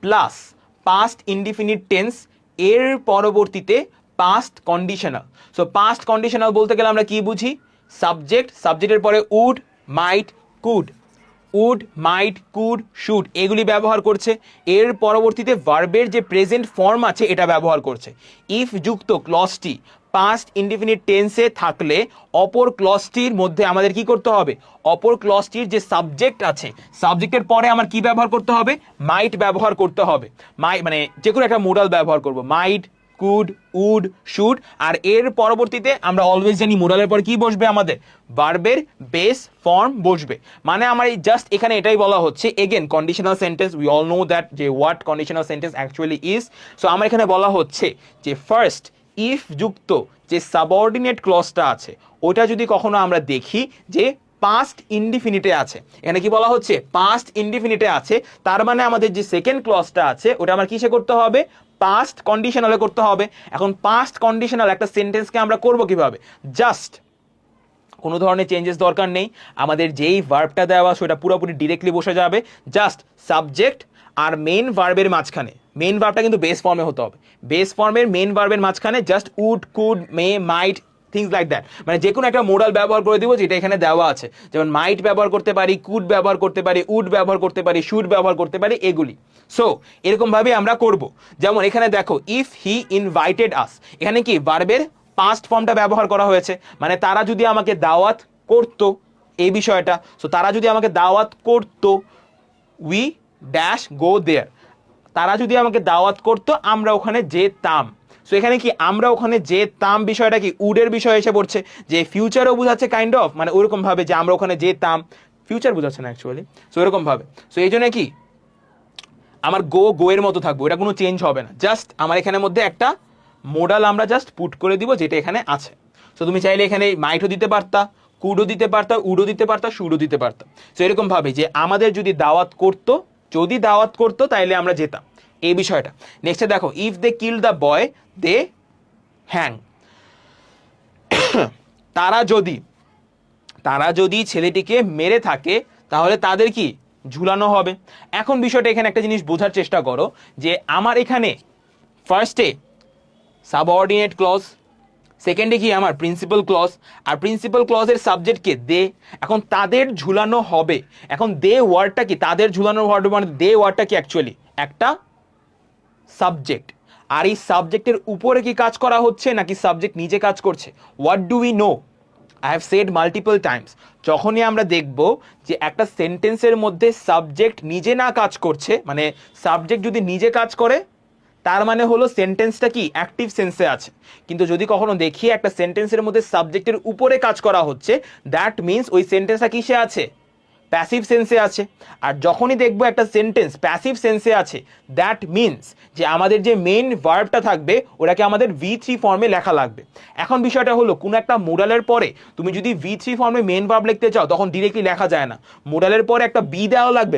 plus past indefinite tense এর পরবর্তীতে past conditional. So past conditional বলতে গেলে আমরা কি বুঝি, সাবজেক্ট, সাবজেক্টের পরে would, might, could, would, might, could, should এগুলি ব্যবহার করছে, এর পরবর্তীতে ভার্বের যে প্রেজেন্ট ফর্ম আছে এটা ব্যবহার করছে। ইফ যুক্ত ক্লজটি পাস্ট ইনডিফিনিট টেন্সে থাকলে অপর ক্লজটির মধ্যে আমাদের কি করতে হবে, অপর ক্লজটির যে সাবজেক্ট আছে সাবজেক্টের পরে আমার কি ব্যবহার করতে হবে, মাইট ব্যবহার করতে হবে। মানে যে কোনো একটা মোডাল ব্যবহার করব, মাইট, কুড, উড, শুড, আর এর পরবর্তীতে আমরা অলওয়েজ জানি মোডালের পর কি বসবে, আমাদের ভার্বের বেস ফর্ম বসবে। মানে আমার এই জাস্ট এখানে এটাই বলা হচ্ছে, again conditional sentence, we all know that যে what conditional sentence actually is. So আমার এখানে বলা হচ্ছে যে ফার্স্ট ইফ যুক্ত যে সাবঅর্ডিনেট ক্লজটা আছে ওটা যদি কখনো আমরা দেখি যে পাস্ট ইনডিফিনিটে আছে, এখানে কি বলা হচ্ছে, পাস্ট ইনডিফিনিটে আছে, তার মানে আমাদের যে সেকেন্ড ক্লজটা আছে ওটা আমার কিসে করতে হবে, পাস্ট কন্ডিশনালে করতে হবে। এখন পাস্ট কন্ডিশনাল একটা সেন্টেন্সকে আমরা করব কিভাবে, জাস্ট কোনো ধরনের চেঞ্জেস দরকার নেই, আমাদের যেই ভার্বটা দেওয়া সেটা পুরোপুরি ডিরেক্টলি বসে যাবে, জাস্ট সাবজেক্ট আর মেইন ভার্বের মাঝখানে, মেইন ভার্বটা কিন্তু বেস ফর্মে হতে হবে, বেস ফর্মের মেইন ভার্বের মাঝখানে just would, could, may, might, things like that, মানে যে কোনো একটা মোডাল ব্যবহার করে দিব যেটা এখানে দেওয়া আছে, যেমন মাইট ব্যবহার করতে পারি, কুড ব্যবহার করতে পারি, উড ব্যবহার করতে পারি, শুড ব্যবহার করতে পারি, এগুলি। সো এরকম ভাবে আমরা করব। যেমন এখানে দেখো, ইফ হি ইনভাইটেড আস, এখানে কি ভার্বের পাস্ট ফর্মটা ব্যবহার করা হয়েছে, মানে তারা যদি আমাকে দাওয়াত করত, এই বিষয়টা। সো তারা যদি আমাকে দাওয়াত করত, উই ড্যাশ গো দেয়ার, তারা যদি আমাকে দাওয়াত করতো আমরা ওখানে যেতাম। সো এখানে কি আমরা ওখানে যেতাম বিষয়টা কি উডের বিষয় এসে পড়ছে, যে ফিউচারও বোঝাচ্ছে কাইন্ড অফ, মানে ওরকম ভাবে যে আমরা ওখানে যেতাম, ফিউচার বোঝাচ্ছে না অ্যাকচুয়ালি। সো এরকম ভাবে, সো এই জন্য কি আমার গো এর মতো থাকবে, এটা কোনো চেঞ্জ হবে না, জাস্ট আমার এখানের মধ্যে একটা মোডাল আমরা জাস্ট পুট করে দিব যেটা এখানে আছে। সো তুমি চাইলে এখানে মাইটও দিতে পারতা, কুডও দিতে পারতা, উডও দিতে পারতা, শুডও দিতে পারতা। সো এরকম ভাবে যে আমাদের যদি দাওয়াত করতো তাইলে আমরা যেতাম, এই বিষয়টা। নেক্সটে দেখো, if they kill the boy they hang, তারা যদি ছেলেটিকে মেরে থাকে তাহলে তাদের কি ঝুলানো হবে। এখন বিষয়টা এখানে একটা জিনিস বোঝার চেষ্টা করো, যে আমার এখানে ফার্স্টে সাবঅর্ডিনেট ক্লজ, সেকেন্ডে কি আমার প্রিন্সিপাল ক্লজ, আর প্রিন্সিপাল ক্লজের সাবজেক্টকে দে, এখন তাদের ঝুলানো হবে। এখন দে ওয়ার্ডটা কি, তাদের ঝুলানোর ওয়ার্ড, মানে দে ওয়ার্ডটা কি অ্যাকচুয়ালি একটা সাবজেক্ট, আর এই সাবজেক্টের উপরে কি কাজ করা হচ্ছে নাকি সাবজেক্ট নিজে কাজ করছে, what do we know, I have said multiple Times, যখনই আমরা দেখব যে একটা সেন্টেন্সের মধ্যে সাবজেক্ট নিজে না কাজ করছে, মানে সাবজেক্ট যদি নিজে কাজ করে তার মানে হলো সেন্টেন্সটা কি অ্যাক্টিভ সেন্সে আছে, কিন্তু যদি কখনো দেখি একটা সেন্টেন্সের মধ্যে সাবজেক্টের উপরে কাজ করা হচ্ছে, দ্যাট মিনস ওই সেন্টেন্সটা কিসে আছে, প্যাসিভ সেন্সে আছে। আর যখনই দেখবো একটা সেন্টেন্স প্যাসিভ সেন্সে আছে, দ্যাট মিনস যে আমাদের যে মেইন ভার্বটা থাকবে ওটাকে আমাদের V3 ফর্মে লেখা লাগবে। এখন বিষয়টা হলো, কোনো একটা মোডালের পরে তুমি যদি V3 ফর্মে মেইন ভার্ব লিখতে চাও তখন ডিরেক্টলি লেখা যায় না, মোডালের পরে একটা বি দেওয়া লাগবে,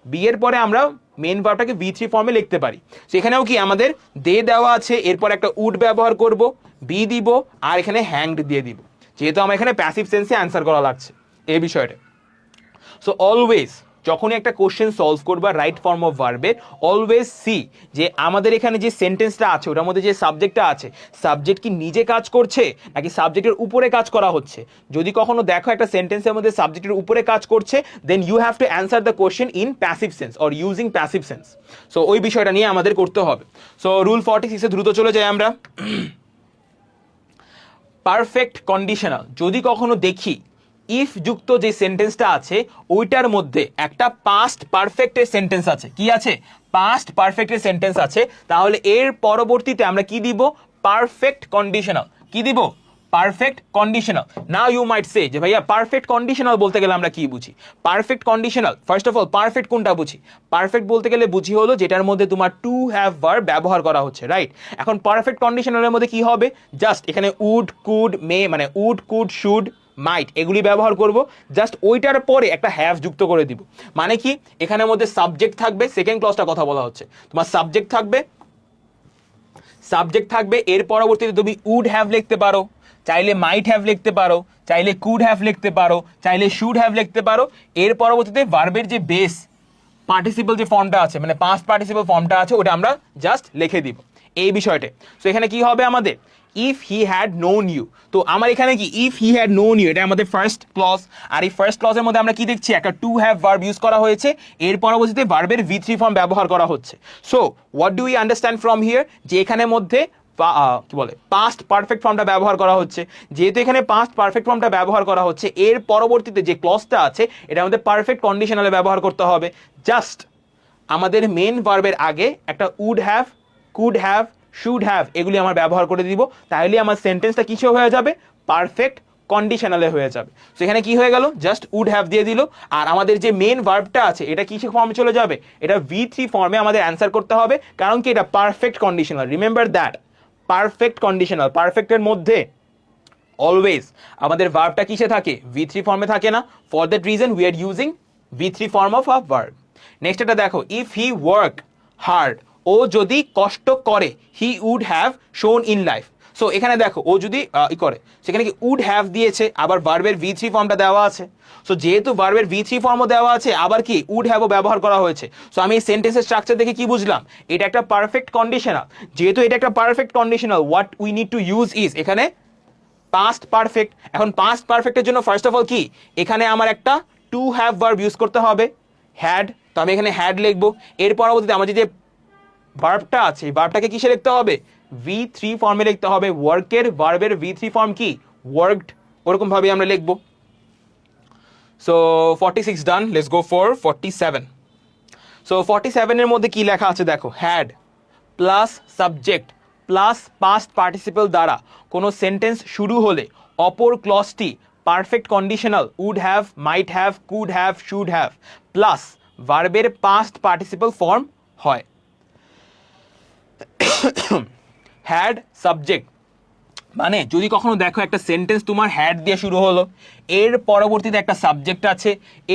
বি এর পরে আমরা মেইন ভার্বটাকে V3 ফর্মে লিখতে পারি। সেখানেও কি আমাদের দে দেওয়া আছে, এরপর একটা উড ব্যবহার করব, বি দিব, আর এখানে হ্যাংড দিয়ে দিব, যেহেতু আমার এখানে প্যাসিভ সেন্সে অ্যান্সার করা লাগছে এই বিষয়টা। সো যখনই একটা কোশ্চেন সলভ করবা রাইট ফর্ম অফ ভার্বের, অলওয়েজ সি যে আমাদের এখানে যে সেন্টেন্সটা আছে ওটার মধ্যে যে সাবজেক্টটা আছে, সাবজেক্ট কি নিজে কাজ করছে নাকি সাবজেক্টের উপরে কাজ করা হচ্ছে। যদি কখনো দেখো একটা সেন্টেন্সের মধ্যে সাবজেক্টের উপরে কাজ করছে, then you have to answer the question in passive sense or using passive sense. So ওই বিষয়টা নিয়ে আমাদের করতে হবে। সো রুল 46-এ দ্রুত চলে যাই আমরা। পারফেক্ট কন্ডিশনাল, যদি কখনো দেখি ইফ যুক্ত যে সেন্টেন্সটা আছে ওইটার মধ্যে একটা পাস্ট পারফেক্টের সেন্টেন্স আছে, কি আছে, পাস্ট পারফেক্টের সেন্টেন্স আছে, তাহলে এর পরবর্তীতে আমরা কি দিব, পারফেক্ট কন্ডিশনাল। কি দিব, perfect conditional. Now you might say যে ভাইয়া পারফেক্ট কন্ডিশনাল বলতে গেলে আমরা কি বুঝি। Perfect conditional, first of all perfect কোনটা বুঝি, পারফেক্ট বলতে গেলে বুঝি হলো যেটার মধ্যে তোমার টু হ্যাভ ভার্ব ব্যবহার করা হচ্ছে, রাইট। এখন পারফেক্ট কন্ডিশনালের মধ্যে কি হবে, জাস্ট এখানে উড কুড মে, মানে উড কুড শুড মাইট এগুলি ব্যবহার করব, জাস্ট ওইটার পরে একটা হ্যাভ যুক্ত করে দিব। মানে কি, এখানের মধ্যে সাবজেক্ট থাকবে, সেকেন্ড ক্লজটা কথা বলা হচ্ছে, তোমার সাবজেক্ট থাকবে, সাবজেক্ট থাকবে, এর পরবর্তীতে তুমি উড হ্যাভ লিখতে পারো, চাইলে মাইট হ্যাভ লিখতে পারো, চাইলে কুড হ্যাভ লিখতে পারো, চাইলে শুড হ্যাভ লিখতে পারো। এর পরবর্তীতে ভার্বের যে বেস পার্টিসিপল যে ফর্মটা আছে, মানে পাস্ট পার্টিসিপল ফর্মটা আছে, ওটা আমরা জাস্ট লিখে দিব এই বিষয়টা। সো এখানে কি হবে আমাদের, if he had known you. তো আমার এখানে কি if he had known you, এটা আমাদের ফার্স্ট ক্লজ। আর এই ফার্স্ট ক্লজের মধ্যে আমরা কি দেখছি, একটা টু হ্যাভ ভার্ব ইউজ করা হয়েছে, এর পরবর্তীতে ভার্বের V3 ফর্ম ব্যবহার করা হচ্ছে। So what do we understand from here, যে এখানের মধ্যে কি বলে পাস্ট পারফেক্ট ফর্মটা ব্যবহার করা হচ্ছে। যেহেতু এখানে পাস্ট পারফেক্ট ফর্মটা ব্যবহার করা হচ্ছে, এর পরবর্তীতে যে ক্লজটা আছে এটা আমাদের পারফেক্ট কন্ডিশনালে ব্যবহার করতে হবে। জাস্ট আমাদের মেন ভার্বের আগে একটা would have, could have, should have এগুলি আমার ব্যবহার করে দিব, তাহলে আমার সেন্টেন্সটা কিছু হয়ে যাবে, পারফেক্ট কন্ডিশনালে হয়ে যাবে। তো এখানে কি হয়ে গেল, জাস্ট উড হ্যাভ দিয়ে দিল, আর আমাদের যে মেন ভার্বটা আছে এটা কিসে ফর্মে চলে যাবে, এটা V3 ফর্মে আমাদের অ্যান্সার করতে হবে, কারণ কি এটা perfect conditional. Remember that, perfect conditional, পারফেক্টের মধ্যে অলওয়েজ আমাদের ভার্বটা কিসে থাকে, V3 ফর্মে থাকে না। For that reason we are using V3 form of a verb. Next এটা দেখো, ইফ হি ওয়ার্ক হার্ড, ও যদি কষ্ট করে, he would have shone in life. So এখানে দেখো ও যদি ই করে, সেখানে কি উড হ্যাভ দিয়েছে, আবার ভার্বের V3 ফর্মটা দেওয়া আছে। সো যেহেতু ভার্বের V3 ফর্মও দেওয়া আছে, আবার কি উড হ্যাভও ব্যবহার করা হয়েছে। সো আমি এই সেন্টেন্সের স্ট্রাকচার দেখে কি বুঝলাম, এটা একটা পারফেক্ট কন্ডিশনাল। যেহেতু এটা একটা perfect conditional, what we need to use is এখানে পাস্ট পারফেক্ট। এখন পাস্ট পারফেক্টের জন্য ফার্স্ট অফ অল কি, এখানে আমার একটা টু হ্যাভ ভার্ব ইউজ করতে হবে, হ্যাড। তো আমি এখানে হ্যাড লিখবো, এর পরবর্তীতে আমার যে ভার্বটা আছে ভার্বটাকে কিসে লিখতে হবে, V3 ফর্মে লিখতে হবে। ওয়ার্কের ভার্বের V3 ফর্ম কি, ওয়ার্কড, ওরকম ভাবে আমরা লিখবো। So 46 done, let's go for 47। So 47 এর মধ্যে কি লেখা আছে দেখো, had plus subject plus past participle দ্বারা কোনো সেন্টেন্স শুরু হলে অপর ক্লজটি perfect conditional would have, might have, could have, should have plus ভার্বের পাস্ট পার্টিসিপল ফর্ম হয়। হ্যাড সাবজেক্ট মানে যদি কখনো দেখো একটা সেন্টেন্স তোমার হ্যাড দিয়ে শুরু হলো, এর পরবর্তীতে একটা সাবজেক্ট আছে,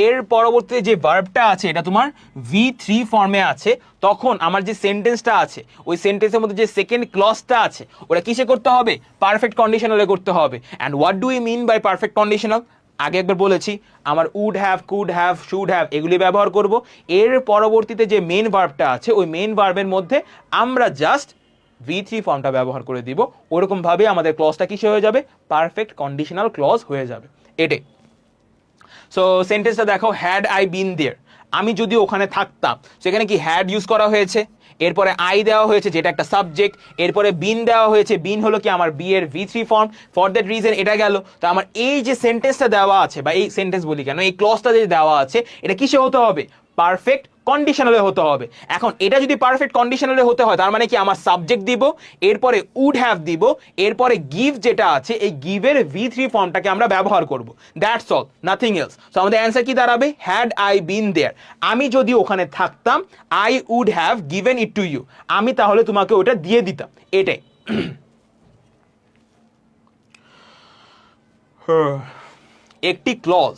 এর পরবর্তীতে যে ভার্বটা আছে এটা তোমার V3 ফর্মে আছে, তখন আমার যে সেন্টেন্সটা আছে ওই সেন্টেন্সের মধ্যে যে সেকেন্ড ক্লজটা আছে ওটা কিসে করতে হবে, পারফেক্ট কন্ডিশনালে করতে হবে। And what do you mean by perfect conditional, আগে একবার বলেছি আমার would have, could have, should have এগুলি ব্যবহার করব। এর পরবর্তীতে যে মেন ভার্বটা আছে ওই মেন ভার্বের মধ্যে আমরা জাস্ট V3 ফর্মটা ব্যবহার করে দিব, ওরকম ভাবে আমাদের ক্লজটা কিসে হয়ে যাবে, পারফেক্ট কন্ডিশনাল ক্লজ হয়ে যাবে এটাই। সো সেন্টেন্সটা দেখো, হ্যাড আই বিন দেয়ার, আমি যদি ওখানে থাকতাম, সেখানে কি হ্যাড ইউজ করা হয়েছে, এরপরে আই দেওয়া হয়েছে যেটা একটা সাবজেক্ট, এরপরে বিন দেওয়া হয়েছে, বিন হলো কি আমার বি এর V3 form. For that reason এটা গেল। তো আমার এই যে সেন্টেন্সটা দেওয়া আছে, বা এই সেন্টেন্স বলি কেন, এই ক্লজটা যে দেওয়া আছে এটা কিসে হতে হবে, পারফেক্ট কন্ডিশনালে হতে হবে। এখন এটা যদি পারফেক্ট কন্ডিশনালে হতে হয় তার মানে কি আমার সাবজেক্ট দিব, এরপরে উড হ্যাভ দিব, এরপরে গিভ যেটা আছে এই গিভের V3 ফর্মটাকে আমরা ব্যবহার করব। That's all, nothing else. So আমাদের অ্যান্সার কি দাঁড়াবে, হ্যাড আই বিন দেয়ার, আমি যদি ওখানে থাকতাম, I would have given it to you, আমি তাহলে তোমাকে ওটা দিয়ে দিতাম, এটাই। একটি clause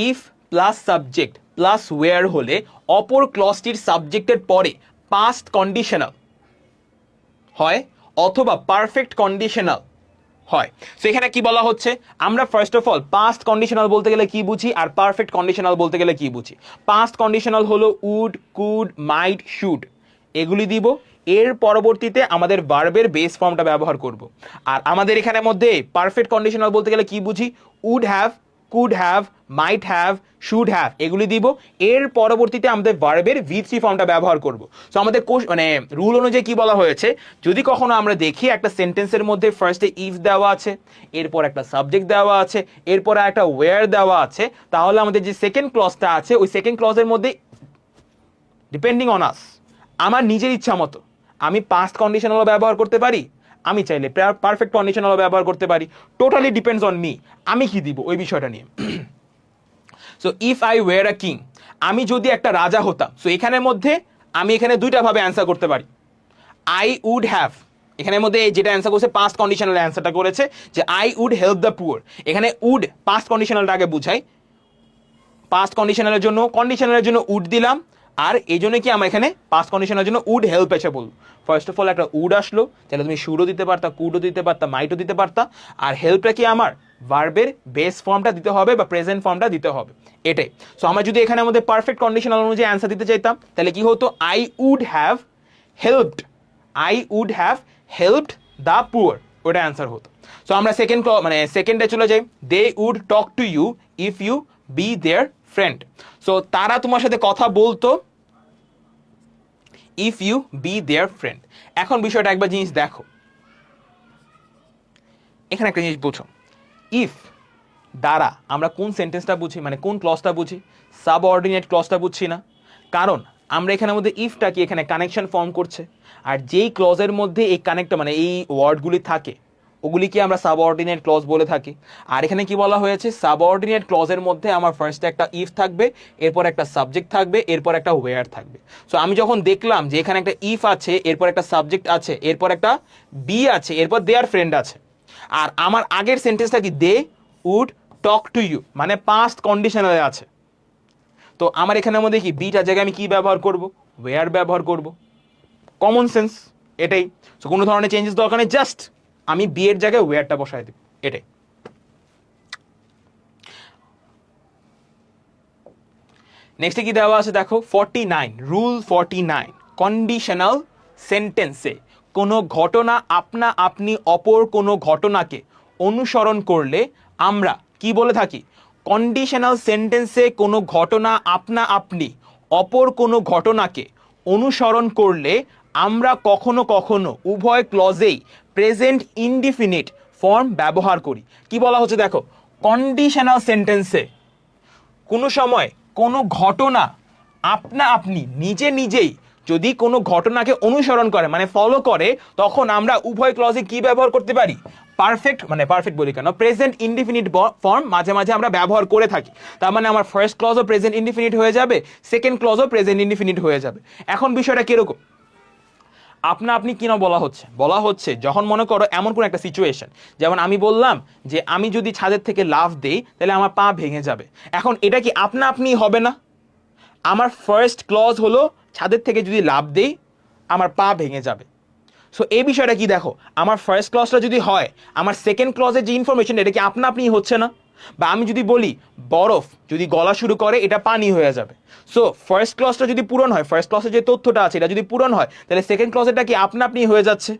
if plus subject plus were হলে অপর ক্লজটির সাবজেক্টের পরে পাস্ট কন্ডিশনাল হয় অথবা পারফেক্ট কন্ডিশনাল হয়। সো এখানে কি বলা হচ্ছে, আমরা first of all past conditional বলতে গেলে কি বুঝি আর পারফেক্ট কন্ডিশনাল বলতে গেলে কি বুঝি। পাস্ট কন্ডিশনাল হলো উড, কুড, মাইট, শুড, এগুলি দিব, এর পরবর্তীতে আমাদের ভার্বের বেস ফর্মটা ব্যবহার করব। আর আমাদের এখানে মধ্যে পারফেক্ট কন্ডিশনাল বলতে গেলে কি বুঝি, would have, could have, might have, should have, এগুলি দিব, এর পরবর্তীতে আমাদের ভার্বের V3 ফর্মটা ব্যবহার করব। সো আমাদের মানে রুল অনুযায়ী কি বলা হয়েছে, যদি কখনো আমরা দেখি একটা সেন্টেন্সের মধ্যে ফার্স্টে ইফ দেওয়া আছে, এরপর একটা সাবজেক্ট দেওয়া আছে, এরপর একটা ওয়্যার দেওয়া আছে, তাহলে আমাদের যে সেকেন্ড ক্লজটা আছে ওই সেকেন্ড ক্লজের মধ্যে ডিপেন্ডিং অন আস, আমার নিজের ইচ্ছা মতো আমি পাস্ট কন্ডিশনালও ব্যবহার করতে পারি, আমি চাইলে পারফেক্ট কন্ডিশনালও ব্যবহার করতে পারি, টোটালি ডিপেন্ডস অন মি আমি কি দিব ওই বিষয়টা নিয়ে। So if I were a king, আমি যদি একটা রাজা হতাম, সো এখানের মধ্যে আমি এখানে দুইটা ভাবে অ্যান্সার করতে পারি। আই উড হ্যাভ, এখানের মধ্যে যেটা অ্যান্সার করছে পাস্ট কন্ডিশনাল অ্যান্সারটা করেছে যে I would help the poor. এখানে উড পাস্ট কন্ডিশনালটা আগে বুঝাই, পাস্ট কন্ডিশনালের জন্য উড দিলাম, আর এই জন্য কি আমার এখানে পাস্ট কন্ডিশনের জন্য উড হেল্প এসে বলবো। ফার্স্ট অফ অল একটা উড আসলো, তাহলে তুমি শুডও দিতে পারতা, কুডও দিতে পারতা, মাইটও দিতে পারতা, আর হেল্পটা কি আমার ভার্বের বেস ফর্মটা দিতে হবে বা প্রেজেন্ট ফর্মটা দিতে হবে, এটাই। সো আমরা যদি এখানে আমাদের পারফেক্ট কন্ডিশনাল অনুযায়ী অ্যান্সার দিতে চাইতাম তাহলে কি হতো, I would have helped, I would have helped the poor, ওটা অ্যান্সার হতো। সো আমরা সেকেন্ডে চলে যাই, they would talk to you if you be their friend. So তারা তোমার সাথে কথা বলতো if you be their friend. এখন বিষয়টা একবার জিনিস দেখো, এখানে একটা জিনিস বুঝো, ইফ দ্বারা আমরা কোন সেন্টেন্সটা বুঝি, মানে কোন ক্লজটা বুঝি, সাবঅর্ডিনেট ক্লজটা বুঝছি না, কারণ আমরা এখানের মধ্যে ইফটা কি এখানে কানেকশন ফর্ম করছে, আর যেই ক্লজের মধ্যে এই কানেক্টটা মানে এই ওয়ার্ডগুলি থাকে ওগুলি কি আমরা সাবঅর্ডিনেট ক্লজ বলে থাকি। আর এখানে কি বলা হয়েছে, সাবঅর্ডিনেট ক্লজের মধ্যে আমার ফার্স্টে একটা ইফ থাকবে, এরপর একটা সাবজেক্ট থাকবে, এরপর একটা ওয়্যার থাকবে। সো আমি যখন দেখলাম যে এখানে একটা ইফ আছে, এরপর একটা সাবজেক্ট আছে, এরপর একটা বি আছে, এরপর দেয়ার ফ্রেন্ড আছে, আর আমার আগের সেন্টেন্সটা কি they would talk to you মানে পাস্ট কন্ডিশনালে আছে, তো আমার এখানের মধ্যে কি বিটার জায়গায় আমি কি ব্যবহার করব, ওয়্যার ব্যবহার করব, কমন সেন্স এটাই। সো কোনো ধরনের চেঞ্জেস দরকার নেই, জাস্ট আমি বি এর জায়গায় ওয়্যারটা বসায় দেব, এটাই। নেক্সটে কি দেওয়া আছে দেখো, 49 রুল 49, কন্ডিশনাল সেন্টেন্সে কোনো ঘটনা আপনা আপনি অপর কোনো ঘটনাকে অনুসরণ করলে আমরা কি বলে থাকি, কন্ডিশনাল সেন্টেন্সে কোনো ঘটনা আপনা আপনি অপর কোনো ঘটনাকে অনুসরণ করলে আমরা কখনো কখনো উভয় ক্লজেই প্রেজেন্ট ইনডিফিনিট ফর্ম ব্যবহার করি। কি বলা হচ্ছে দেখো, কন্ডিশনাল সেন্টেন্সে কোনো সময় কোনো ঘটনা আপনা আপনি নিজে নিজেই যদি কোনো ঘটনাকে অনুসরণ করে মানে ফলো করে, তখন আমরা উভয় ক্লজে কি ব্যবহার করতে পারি, পারফেক্ট বলি কেন, প্রেজেন্ট ইনডিফিনিট ফর্ম মাঝে মাঝে আমরা ব্যবহার করে থাকি। তার মানে আমার ফার্স্ট ক্লজও প্রেজেন্ট ইনডিফিনিট হয়ে যাবে, সেকেন্ড ক্লজও প্রেজেন্ট ইনডিফিনিট হয়ে যাবে। এখন বিষয়টা কিরকম, আপনা আপনি কিনা বলা হচ্ছে যখন মনে করো এমন কোন একটা সিচুয়েশন, যেমন আমি বললাম যে আমি যদি ছাদের থেকে লাফ দেই তাহলে আমার পা ভেঙে যাবে। এখন এটা কি আপনা আপনি হবে না, আমার ফার্স্ট ক্লজ হলো ছাদের থেকে যদি লাফ দেই আমার পা ভেঙে যাবে। সো এই বিষয়টা কি দেখো, আমার ফার্স্ট ক্লজটা যদি হয়, আমার সেকেন্ড ক্লজের যে ইনফরমেশন এটা কি আপনা আপনি হচ্ছে না। বা আমি যদি বলি বরফ যদি গলা শুরু করে এটা পানি হয়ে যাবে, সো ফার্স্ট ক্লজটা যদি পূরণ হয়, ফার্স্ট ক্লজের যে তথ্যটা আছে এটা যদি পূরণ হয়, তাহলে সেকেন্ড ক্লজেরটা কি আপনা আপনি হয়ে যাচ্ছে।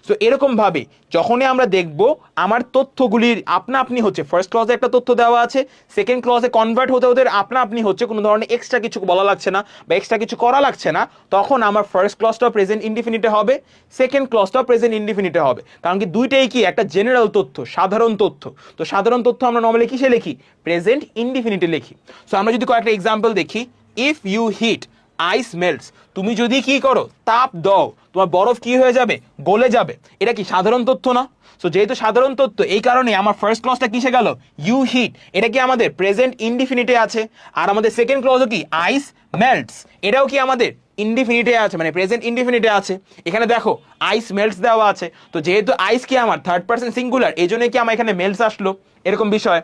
সো এরকমভাবে যখনই আমরা দেখব আমার তথ্যগুলির আপনা আপনি হচ্ছে, ফার্স্ট ক্লজে একটা তথ্য দেওয়া আছে, সেকেন্ড ক্লজে কনভার্ট হতে হতে আপনা আপনি হচ্ছে, কোনো ধরনের এক্সট্রা কিছু বলা লাগছে না বা এক্সট্রা কিছু করা লাগছে না, তখন আমার ফার্স্ট ক্লজটা প্রেজেন্ট ইনডিফিনিটে হবে, সেকেন্ড ক্লজটা প্রেজেন্ট ইনডিফিনিটে হবে। কারণ কি দুইটাই কি একটা জেনারেল তথ্য, সাধারণ তথ্য, তো সাধারণ তথ্য আমরা নর্মালি কিসে লিখি, প্রেজেন্ট ইনডিফিনিটে লিখি। সো আমরা যদি কয়েকটা এক্সাম্পল দেখি, if you heat ice melts, তুমি যদি কি করো তাপ দাও তোমার বরফ কি হয়ে যাবে, গলে যাবে। এটা কি সাধারণ তথ্য না। সো যেহেতু সাধারণ তথ্য এই কারণে আমার ফার্স্ট ক্লজটা কিসে গেল, ইউ হিট, এটা কি আমাদের প্রেজেন্ট ইনডিফিনিটে আছে। আর আমাদের সেকেন্ড ক্লজও কি আইস মেল্টস, এটাও কি আমাদের ইনডিফিনিটে আছে মানে প্রেজেন্ট ইনডিফিনিটে আছে। এখানে দেখো আইস মেল্টস দেওয়া আছে, তো যেহেতু আইস কি আমার থার্ড পারসন সিঙ্গুলার, এই জন্য কি আমার এখানে মেল্টস আসলো, এরকম বিষয়।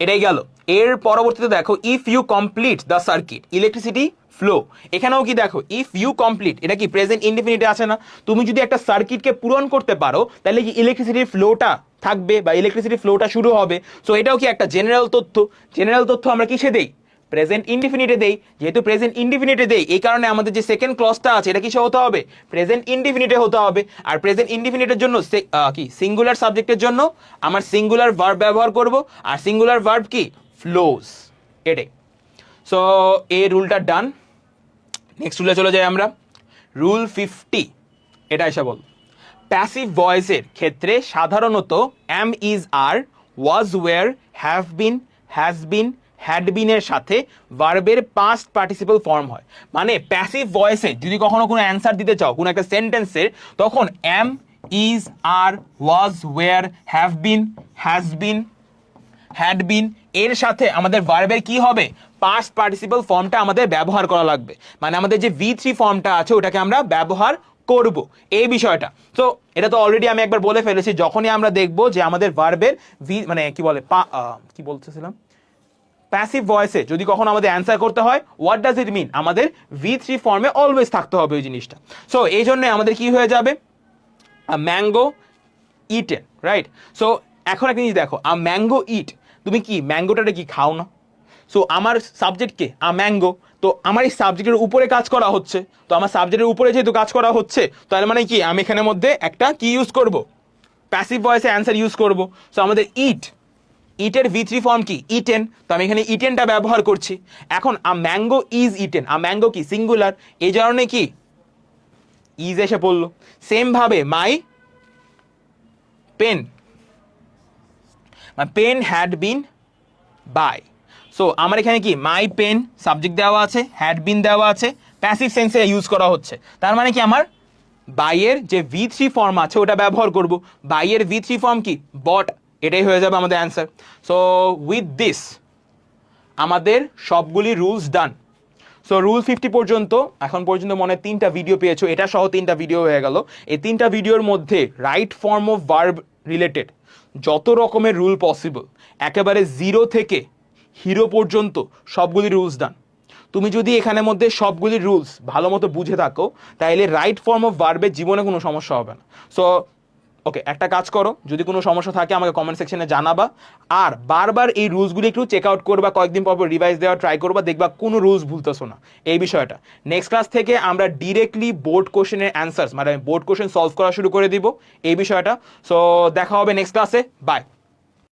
এটাই গেল। এর পরবর্তীতে দেখো, if you complete the circuit electricity flow. এখানেও কি দেখো, ইফ ইউ কমপ্লিট, এটা কি প্রেজেন্ট ইনডিফিনিটে আছে না? তুমি যদি একটা সার্কিটকে পূরণ করতে পারো তাহলে কি ইলেকট্রিসিটির ফ্লোটা থাকবে বা ইলেকট্রিসিটি ফ্লোটা শুরু হবে। সো এটাও কি একটা জেনারেল তথ্য। জেনারেল তথ্য আমরা কিসে দেই? প্রেজেন্ট ইনডিফিনিটে দেই। যেহেতু প্রেজেন্ট ইনডিফিনিটে দেই, এই কারণে আমাদের যে সেকেন্ড ক্লজটা আছে এটা কিসে হতে হবে? প্রেজেন্ট ইনডিফিনিটে হতে হবে। আর প্রেজেন্ট ইনডিফিনিটের জন্য কি সিঙ্গুলার সাবজেক্টের জন্য আমার সিঙ্গুলার ভার্ব ব্যবহার করব। আর সিঙ্গুলার ভার্ব কি? ফ্লোজ। এটাই। সো এই রুলটা ডান। নেক্সট রুলে চলে যাই আমরা। রুল 50, এটা এসে বল, প্যাসিভ ভয়েসের ক্ষেত্রে সাধারণত am, is, are, was, were, have been, has been, had বিনের সাথে ভার্বের পাস্ট পার্টিসিপল ফর্ম হয়। মানে প্যাসিভ ভয়েসে যদি কখনো কোনো অ্যান্সার দিতে চাও কোনো একটা সেন্টেন্সের, তখন am, is, are, was, were, have been, has been, had been এর সাথে আমাদের ভার্বের কি হবে? পাস্ট পার্টিসিপল ফর্মটা আমাদের ব্যবহার করা লাগবে। মানে আমাদের যে V3 ফর্মটা আছে ওটাকে আমরা ব্যবহার করব, এই বিষয়টা। তো এটা তো অলরেডি আমি একবার বলে ফেলেছি, যখনই আমরা দেখব যে আমাদের ভার্বের মানে কি বলে কি বলতেছিলাম, প্যাসিভ ভয়েসে যদি কখনো আমাদের অ্যান্সার করতে হয়, হোয়াট ডাজ ইট মিন? আমাদের V3 ফর্মে অলওয়েজ থাকতে হবে ওই জিনিসটা। সো এই জন্য আমাদের কি হয়ে যাবে? Mango eaten, right? সো এখন একটা জিনিস দেখো, ম্যাঙ্গো ইট, তুমি কি ম্যাঙ্গোটাকে কি খাও না? সো আমার সাবজেক্টকে ম্যাঙ্গো, তো আমার এই সাবজেক্টের উপরে কাজ করা হচ্ছে, তো আমার সাবজেক্টের উপরে যেহেতু কাজ করা হচ্ছে, তার মানে কি আমি এখানের মধ্যে একটা কি ইউজ করব? প্যাসিভ ভয়েসে অ্যান্সার ইউজ করব। সো আমাদের ইটের V3 ফর্ম কি? ইটেন। তো আমি এখানে ইটেনটা ব্যবহার করছি। এখন ম্যাঙ্গো ইজ ইটেন, ম্যাঙ্গো কি সিঙ্গুলার, এই কারণে কি ইজ এসে পড়লো। সেম ভাবে my pen, pen had been buy. So আমার এখানে কি মাই পেন সাবজেক্ট দেওয়া আছে, হ্যাড বিন দেওয়া আছে, প্যাসিভ সেন্সে ইউজ করা হচ্ছে। তার মানে কি আমার বাইয়ের যে V3 ফর্ম আছে ওটা ব্যবহার করব। বাইয়ের V3 ফর্ম কি? বট। এটাই হয়ে যাবে আমাদের অ্যান্সার। সো উইথ দিস আমাদের সবগুলি রুলস ডান। সো রুল 50 পর্যন্ত এখন পর্যন্ত মনে 3টা ভিডিও পেয়েছো, এটা সহ 3টা ভিডিও হয়ে গেল। এই 3টা ভিডিওর মধ্যে right form of verb related যত রকমের রুল পসিবল, একেবারে 0 থেকে হিরো পর্যন্ত সবগুলি রুলস ডান। তুমি যদি এখানের মধ্যে সবগুলি রুলস ভালো মতো বুঝে থাকো, তাহলে রাইট ফর্ম অফ ভার্বের জীবনে কোনো সমস্যা হবে না। সো ওকে, একটা কাজ করো, যদি কোনো সমস্যা থাকে আমাকে কমেন্ট সেকশনে জানাবা। আর বারবার এই রুলসগুলি একটু চেক আউট করবা, কয়েকদিন পর রিভাইজ দেওয়া ট্রাই করবা, দেখবা কোনো রুলস ভুলতেছো না এই বিষয়টা। নেক্সট ক্লাস থেকে আমরা ডিরেক্টলি বোর্ড কোশ্চেনের অ্যান্সার্স, মানে বোর্ড কোশ্চেন সলভ করা শুরু করে দিব এই বিষয়টা। সো দেখা হবে নেক্সট ক্লাসে, বাই।